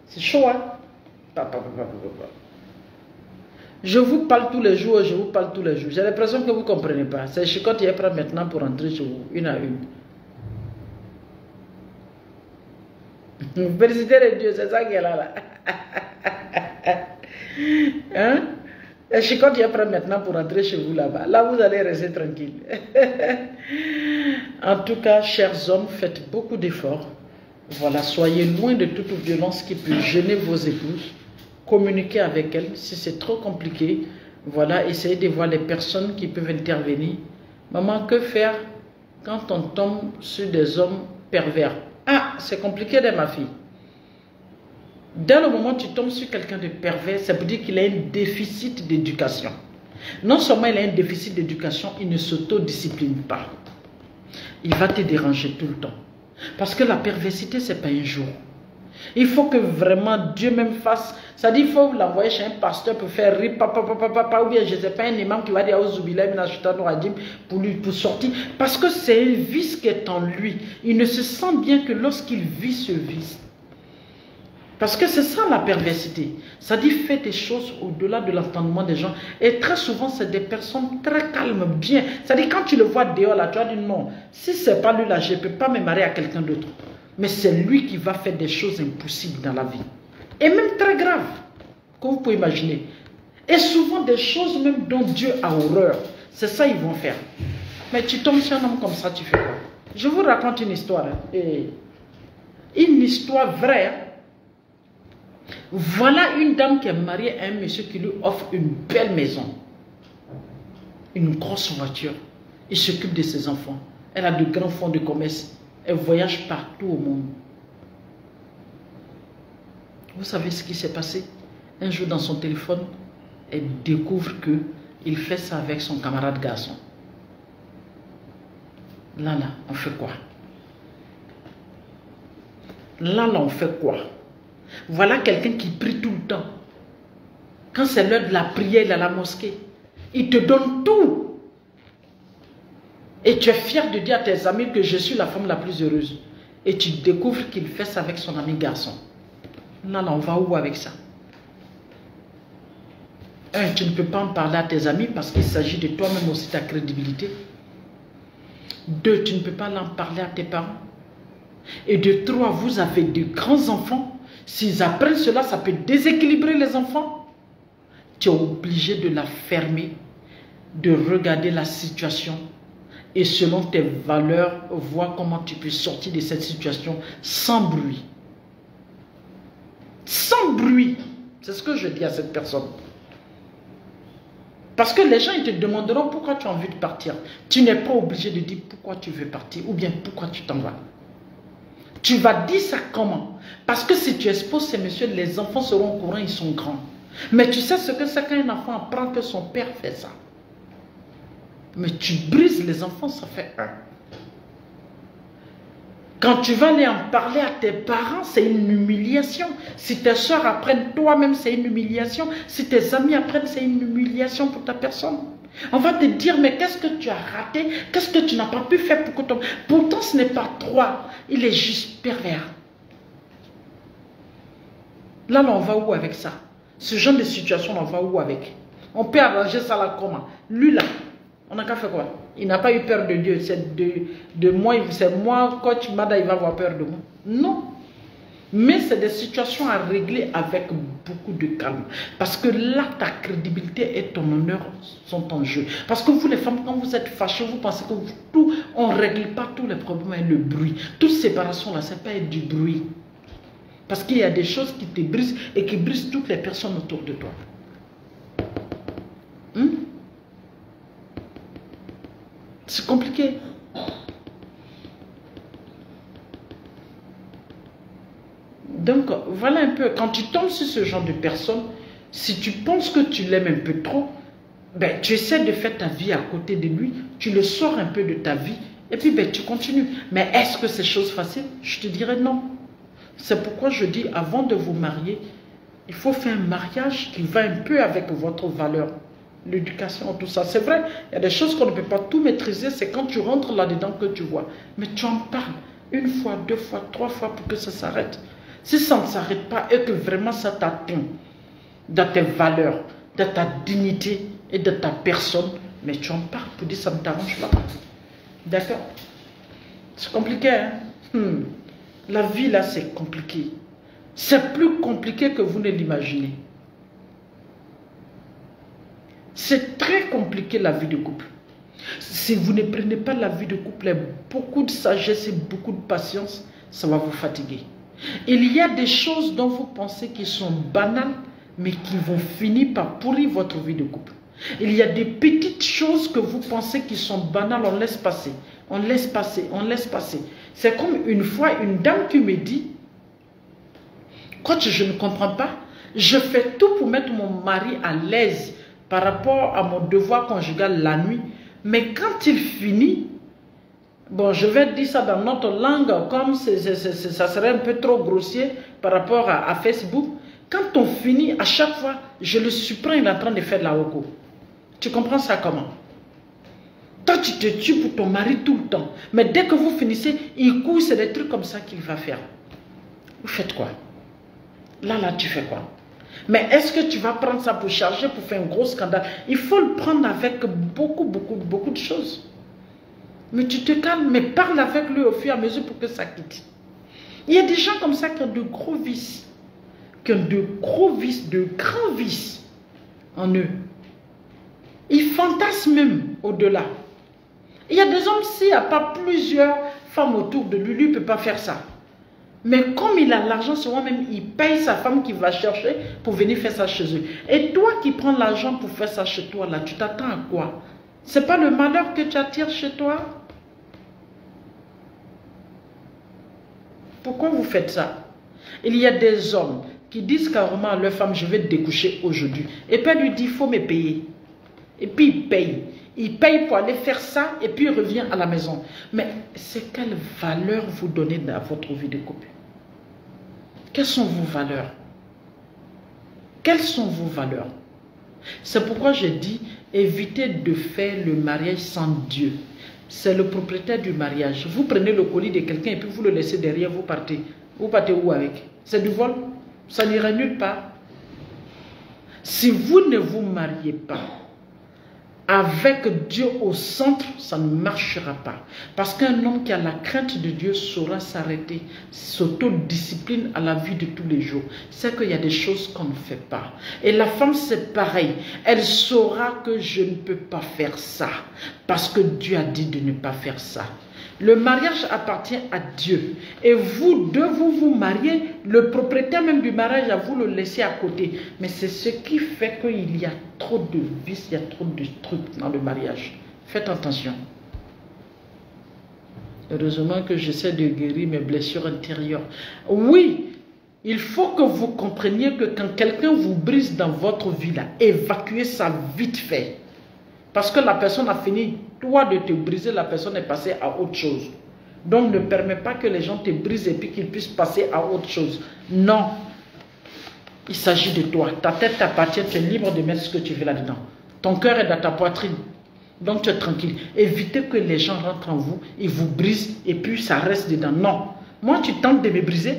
C'est chaud, hein? Je vous parle tous les jours, je vous parle tous les jours. J'ai l'impression que vous ne comprenez pas. C'est Chicotte qui est prêt maintenant pour rentrer chez vous, une à une. Félicitez les dieux, c'est ça qui est là. Hein? Et Chicotte est prêt maintenant pour rentrer chez vous là-bas. Là, vous allez rester tranquille. En tout cas, chers hommes, faites beaucoup d'efforts. Voilà, soyez loin de toute violence qui peut gêner vos épouses. Communiquez avec elles. Si c'est trop compliqué, voilà, essayez de voir les personnes qui peuvent intervenir. Maman, que faire quand on tombe sur des hommes pervers? Ah, c'est compliqué de ma fille. Dès le moment où tu tombes sur quelqu'un de pervers, ça veut dire qu'il a un déficit d'éducation. Non seulement il a un déficit d'éducation, il ne s'autodiscipline pas. Il va te déranger tout le temps. Parce que la perversité, ce n'est pas un jour. Il faut que vraiment Dieu même fasse. Ça dit, il faut l'envoyer chez un pasteur pour faire rire, ou bien je ne sais pas, un imam qui va dire pour sortir. Parce que c'est un vice qui est en lui. Il ne se sent bien que lorsqu'il vit ce vice. Parce que c'est ça la perversité. Ça dit, fait des choses au-delà de l'entendement des gens. Et très souvent, c'est des personnes très calmes, bien. Ça dit, quand tu le vois dehors là, tu vas dire non. Si ce n'est pas lui là, je ne peux pas me marier à quelqu'un d'autre. Mais c'est lui qui va faire des choses impossibles dans la vie. Et même très graves, comme vous pouvez imaginer. Et souvent des choses même dont Dieu a horreur. C'est ça qu'ils vont faire. Mais tu tombes sur un homme comme ça, tu fais quoi? Je vous raconte une histoire. Une histoire vraie. Voilà une dame qui est mariée à un monsieur qui lui offre une belle maison. Une grosse voiture. Il s'occupe de ses enfants. Elle a de grands fonds de commerce. Elle voyage partout au monde. Vous savez ce qui s'est passé? Un jour dans son téléphone, elle découvre qu'il fait ça avec son camarade garçon. Là, on fait quoi? Là, on fait quoi? Voilà quelqu'un qui prie tout le temps. Quand c'est l'heure de la prière, il est à la mosquée. Il te donne tout. Et tu es fier de dire à tes amis que je suis la femme la plus heureuse. Et tu découvres qu'il fait ça avec son ami garçon. Là, on va où avec ça? Un, tu ne peux pas en parler à tes amis parce qu'il s'agit de toi-même aussi, ta crédibilité. Deux, tu ne peux pas en parler à tes parents. Et de trois, vous avez de grands enfants. S'ils apprennent cela, ça peut déséquilibrer les enfants. Tu es obligé de la fermer, de regarder la situation et selon tes valeurs, voir comment tu peux sortir de cette situation sans bruit. Sans bruit. C'est ce que je dis à cette personne. Parce que les gens, ils te demanderont pourquoi tu as envie de partir. Tu n'es pas obligé de dire pourquoi tu veux partir ou bien pourquoi tu t'en vas. Tu vas dire ça comment? Parce que si tu exposes ces messieurs, les enfants seront au courant, ils sont grands. Mais tu sais ce que c'est quand un enfant apprend que son père fait ça. Mais tu brises les enfants, ça fait un. Quand tu vas aller en parler à tes parents, c'est une humiliation. Si tes soeurs apprennent toi-même, c'est une humiliation. Si tes amis apprennent, c'est une humiliation pour ta personne. On va te dire, mais qu'est-ce que tu as raté? Qu'est-ce que tu n'as pas pu faire pour que ton... Pourtant, ce n'est pas toi. Il est juste pervers. Là, on va où avec ça? Ce genre de situation, on va où avec? On peut arranger ça là comment? Lui là, on n'a qu'à faire quoi? Il n'a pas eu peur de Dieu. C'est de moi, c'est moi, coach Mada, il va avoir peur de moi. Non. Mais c'est des situations à régler avec beaucoup de calme. Parce que là, ta crédibilité et ton honneur sont en jeu. Parce que vous les femmes, quand vous êtes fâchées, vous pensez que tout, on ne règle pas tous les problèmes avec le bruit. Toute séparation là, c'est pas être du bruit. Parce qu'il y a des choses qui te brisent et qui brisent toutes les personnes autour de toi. C'est compliqué. Donc, voilà un peu, quand tu tombes sur ce genre de personne, si tu penses que tu l'aimes un peu trop, ben, tu essaies de faire ta vie à côté de lui, tu le sors un peu de ta vie, et puis ben, tu continues. Mais est-ce que c'est chose facile? Je te dirais non. C'est pourquoi je dis, avant de vous marier, il faut faire un mariage qui va un peu avec votre valeur. L'éducation, tout ça. C'est vrai, il y a des choses qu'on ne peut pas tout maîtriser, c'est quand tu rentres là-dedans que tu vois. Mais tu en parles une fois, deux fois, trois fois pour que ça s'arrête. Si ça ne s'arrête pas et que vraiment ça t'atteint dans tes valeurs, dans ta dignité et de ta personne, mais tu en parles pour dire ça ne t'arrange pas. D'accord? C'est compliqué, hein? La vie là, c'est compliqué. C'est plus compliqué que vous ne l'imaginez. C'est très compliqué la vie de couple. Si vous ne prenez pas la vie de couple avec beaucoup de sagesse et beaucoup de patience, ça va vous fatiguer. Il y a des choses dont vous pensez qui sont banales, mais qui vont finir par pourrir votre vie de couple. Il y a des petites choses que vous pensez qui sont banales, on laisse passer, on laisse passer, on laisse passer. C'est comme une fois une dame qui me dit, quand je ne comprends pas, je fais tout pour mettre mon mari à l'aise par rapport à mon devoir conjugal la nuit, mais quand il finit, bon, je vais dire ça dans notre langue, comme ça serait un peu trop grossier par rapport à Facebook. Quand on finit, à chaque fois, je le surprends, il est en train de faire de la hoko. Tu comprends ça comment? Toi, tu te tues pour ton mari tout le temps. Mais dès que vous finissez, il court, c'est des trucs comme ça qu'il va faire. Vous faites quoi? Là, tu fais quoi? Mais est-ce que tu vas prendre ça pour charger, pour faire un gros scandale? Il faut le prendre avec beaucoup de choses. Mais tu te calmes, mais parle avec lui au fur et à mesure pour que ça quitte. Il y a des gens comme ça qui ont de gros vices. Qui ont de gros vices, de grands vices en eux. Ils fantasment même au-delà. Il y a des hommes, s'il n'y a pas plusieurs femmes autour de lui, lui ne peut pas faire ça. Mais comme il a l'argent sur moi-même, il paye sa femme qui va chercher pour venir faire ça chez eux. Et toi qui prends l'argent pour faire ça chez toi, là, tu t'attends à quoi? Ce n'est pas le malheur que tu attires chez toi? Pourquoi vous faites ça? Il y a des hommes qui disent carrément à leur femme, je vais te découcher aujourd'hui. Et puis elle lui dit, il faut me payer. Et puis il paye. Il paye pour aller faire ça et puis il revient à la maison. Mais c'est quelle valeur vous donnez dans votre vie de couple? Quelles sont vos valeurs? Quelles sont vos valeurs? C'est pourquoi je dis, évitez de faire le mariage sans Dieu. C'est le propriétaire du mariage. Vous prenez le colis de quelqu'un et puis vous le laissez derrière, vous partez. Vous partez où avec? C'est du vol? Ça n'ira nulle part. Si vous ne vous mariez pas avec Dieu au centre, ça ne marchera pas. Parce qu'un homme qui a la crainte de Dieu saura s'arrêter, s'autodiscipline à la vie de tous les jours. C'est qu'il y a des choses qu'on ne fait pas. Et la femme, c'est pareil. Elle saura que je ne peux pas faire ça. Parce que Dieu a dit de ne pas faire ça. Le mariage appartient à Dieu. Et vous deux, vous mariez, le propriétaire même du mariage, vous le laissez à côté. Mais c'est ce qui fait qu'il y a trop de vices, il y a trop de trucs dans le mariage. Faites attention. Heureusement que j'essaie de guérir mes blessures intérieures. Oui, il faut que vous compreniez que quand quelqu'un vous brise dans votre vie, là, évacuez ça vite fait. Parce que la personne a fini, toi, de te briser, la personne est passée à autre chose. Donc, ne permets pas que les gens te brisent et puis qu'ils puissent passer à autre chose. Non. Il s'agit de toi. Ta tête t'appartient, tu es libre de mettre ce que tu veux là-dedans. Ton cœur est dans ta poitrine. Donc, tu es tranquille. Évitez que les gens rentrent en vous, ils vous brisent et puis ça reste dedans. Non. Moi, tu tentes de me briser.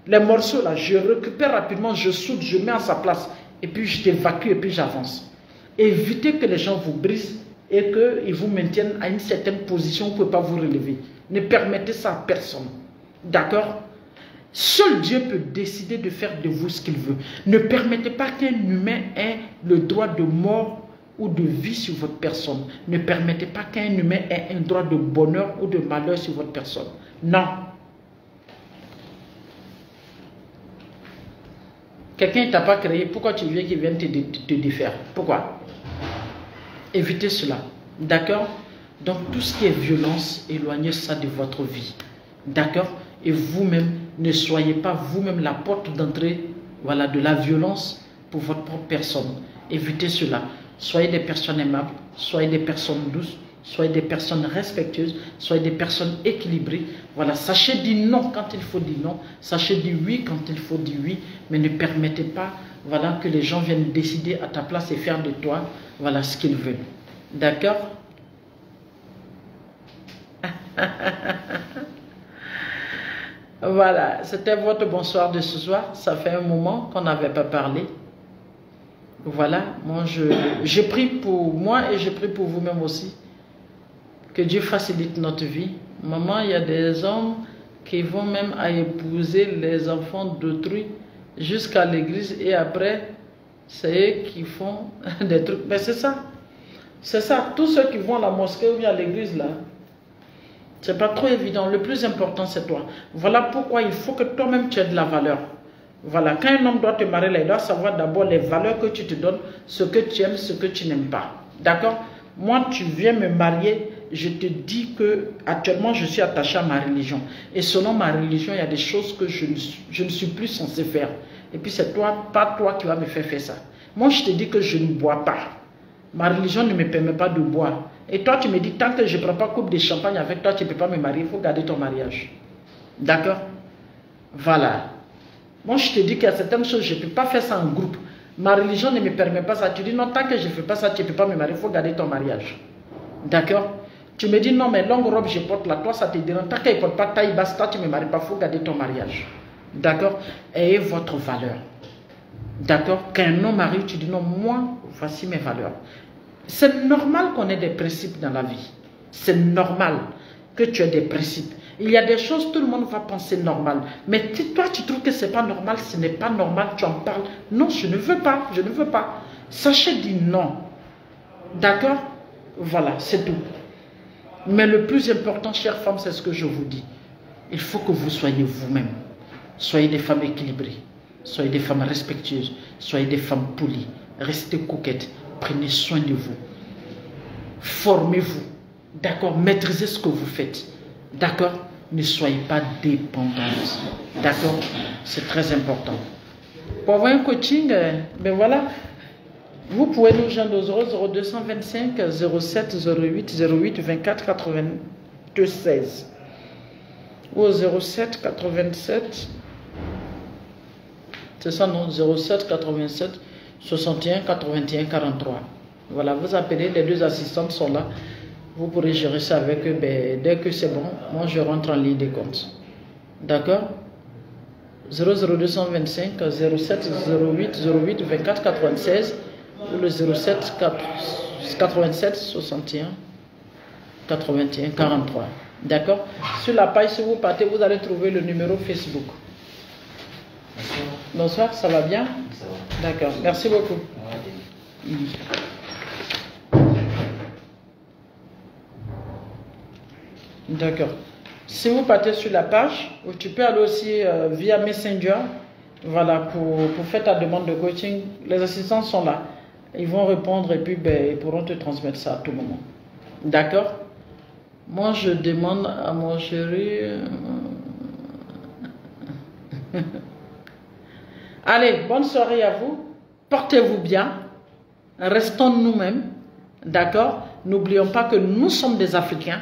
Les morceaux, là, je récupère rapidement, je soude, je mets à sa place. Et puis, je t'évacue et puis j'avance. Évitez que les gens vous brisent et qu'ils vous maintiennent à une certaine position, vous ne pouvez pas vous relever. Ne permettez ça à personne. D'accord? Seul Dieu peut décider de faire de vous ce qu'il veut. Ne permettez pas qu'un humain ait le droit de mort ou de vie sur votre personne. Ne permettez pas qu'un humain ait un droit de bonheur ou de malheur sur votre personne. Non. Quelqu'un ne t'a pas créé, pourquoi tu viens qu'il vienne te défaire? Pourquoi? Évitez cela. D'accord? Donc tout ce qui est violence, éloignez ça de votre vie. D'accord? Et vous-même, ne soyez pas vous-même la porte d'entrée, voilà, de la violence pour votre propre personne. Évitez cela. Soyez des personnes aimables, soyez des personnes douces, soyez des personnes respectueuses, soyez des personnes équilibrées. Voilà, sachez dire non quand il faut dire non, sachez dire oui quand il faut dire oui, mais ne permettez pas, voilà, que les gens viennent décider à ta place et faire de toi, voilà, ce qu'ils veulent. D'accord? Voilà, c'était votre bonsoir de ce soir. Ça fait un moment qu'on n'avait pas parlé. Voilà, moi je prie pour moi et je prie pour vous-même aussi. Que Dieu facilite notre vie. Maman, il y a des hommes, qui vont même à épouser les enfants d'autrui jusqu'à l'église et après, c'est eux qui font des trucs. Mais c'est ça. C'est ça. Tous ceux qui vont à la mosquée ou bien à l'église là, c'est pas trop évident. Le plus important, c'est toi. Voilà pourquoi il faut que toi-même tu aies de la valeur. Voilà. Quand un homme doit te marier, là, il doit savoir d'abord les valeurs que tu te donnes, ce que tu aimes, ce que tu n'aimes pas. D'accord? Moi, tu viens me marier, je te dis que actuellement, je suis attaché à ma religion. Et selon ma religion, il y a des choses que je ne suis plus censé faire. Et puis, c'est toi, pas toi qui vas me faire ça. Moi, je te dis que je ne bois pas. Ma religion ne me permet pas de boire. Et toi, tu me dis, tant que je ne prends pas coupe de champagne avec toi, tu ne peux pas me marier, il faut garder ton mariage. D'accord? Voilà. Moi, je te dis qu'il y a certaines choses, je ne peux pas faire ça en groupe. Ma religion ne me permet pas ça. Tu dis, non, tant que je ne fais pas ça, tu ne peux pas me marier, il faut garder ton mariage. D'accord? Tu me dis, non, mais longue robe, je porte là, toi, ça te dérange. Tant qu'elle ne porte pas taille basse, toi, tu ne me maries pas, il faut garder ton mariage. D'accord? Ayez votre valeur. D'accord? Quand un homme arrive, tu dis, non, moi, voici mes valeurs. C'est normal qu'on ait des principes dans la vie. C'est normal que tu aies des principes. Il y a des choses, tout le monde va penser normal. Mais toi, tu trouves que ce n'est pas normal, ce n'est pas normal, tu en parles. Non, je ne veux pas, je ne veux pas. Sachez dire non. D'accord? Voilà, c'est tout. Mais le plus important, chères femmes, c'est ce que je vous dis. Il faut que vous soyez vous-même. Soyez des femmes équilibrées. Soyez des femmes respectueuses. Soyez des femmes polies. Restez coquettes. Prenez soin de vous. Formez-vous. D'accord? Maîtrisez ce que vous faites. D'accord? Ne soyez pas dépendantes. D'accord? C'est très important. Pour avoir un coaching, ben voilà. Vous pouvez nous joindre au 0225 07 08 08 24 82 16 ou au 07 87, c'est ça non, 07 87 61 81 43. Voilà, vous appelez, les deux assistantes sont là. Vous pourrez gérer ça avec eux. Ben, dès que c'est bon, moi je rentre en ligne de compte. D'accord? 00225 07 08 08 24 96 ou le 07 87 61 81 43. D'accord? Sur la page, si vous partez, vous allez trouver le numéro Facebook. Bonsoir, ça va bien? D'accord, merci beaucoup. D'accord. Si vous partez sur la page, tu peux aller aussi via Messenger, voilà, pour faire ta demande de coaching. Les assistants sont là. Ils vont répondre et puis ben, ils pourront te transmettre ça à tout moment. D'accord? Moi, je demande à mon chéri... Allez, bonne soirée à vous. Portez-vous bien. Restons nous-mêmes. D'accord? N'oublions pas que nous sommes des Africains.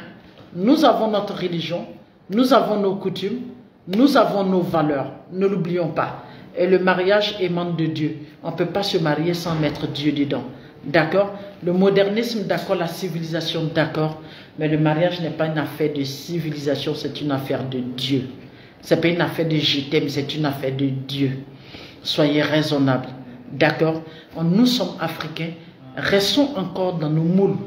Nous avons notre religion. Nous avons nos coutumes. Nous avons nos valeurs. Ne l'oublions pas. Et le mariage émane de Dieu. On ne peut pas se marier sans mettre Dieu dedans. D'accord? Le modernisme, d'accord, la civilisation, d'accord. Mais le mariage n'est pas une affaire de civilisation, c'est une affaire de Dieu. Ce n'est pas une affaire de je t'aime, c'est une affaire de Dieu. Soyez raisonnables. D'accord? Nous sommes africains. Restons encore dans nos moules.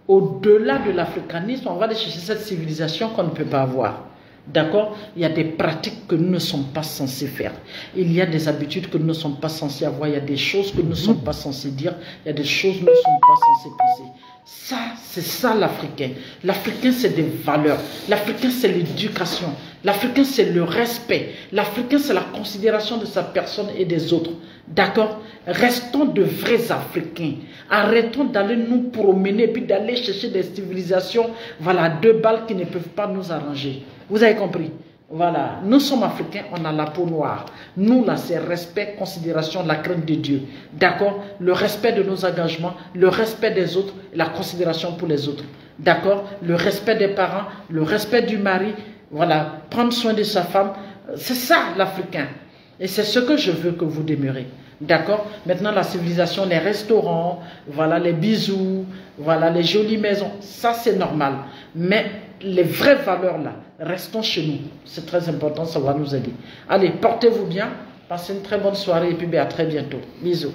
Au-delà de l'africanisme, on va aller chercher cette civilisation qu'on ne peut pas avoir. D'accord? Il y a des pratiques que nous ne sommes pas censés faire. Il y a des habitudes que nous ne sommes pas censés avoir. Il y a des choses que nous ne sommes pas censés dire. Il y a des choses que nous ne sommes pas censés penser. Ça, c'est ça l'Africain. L'Africain, c'est des valeurs. L'Africain, c'est l'éducation. L'Africain, c'est le respect. L'Africain, c'est la considération de sa personne et des autres. D'accord? Restons de vrais Africains. Arrêtons d'aller nous promener et puis d'aller chercher des civilisations, voilà, deux balles qui ne peuvent pas nous arranger. Vous avez compris? Voilà, nous sommes Africains, on a la peau noire. Nous, là, c'est respect, considération, la crainte de Dieu. D'accord? Le respect de nos engagements, le respect des autres, la considération pour les autres. D'accord? Le respect des parents, le respect du mari, voilà, prendre soin de sa femme. C'est ça, l'Africain. Et c'est ce que je veux que vous demeurez. D'accord? Maintenant, la civilisation, les restaurants, voilà, les bisous, voilà, les jolies maisons, ça, c'est normal. Mais les vraies valeurs, là, restons chez nous. C'est très important, ça va nous aider. Allez, portez-vous bien, passez une très bonne soirée et puis à très bientôt. Bisous.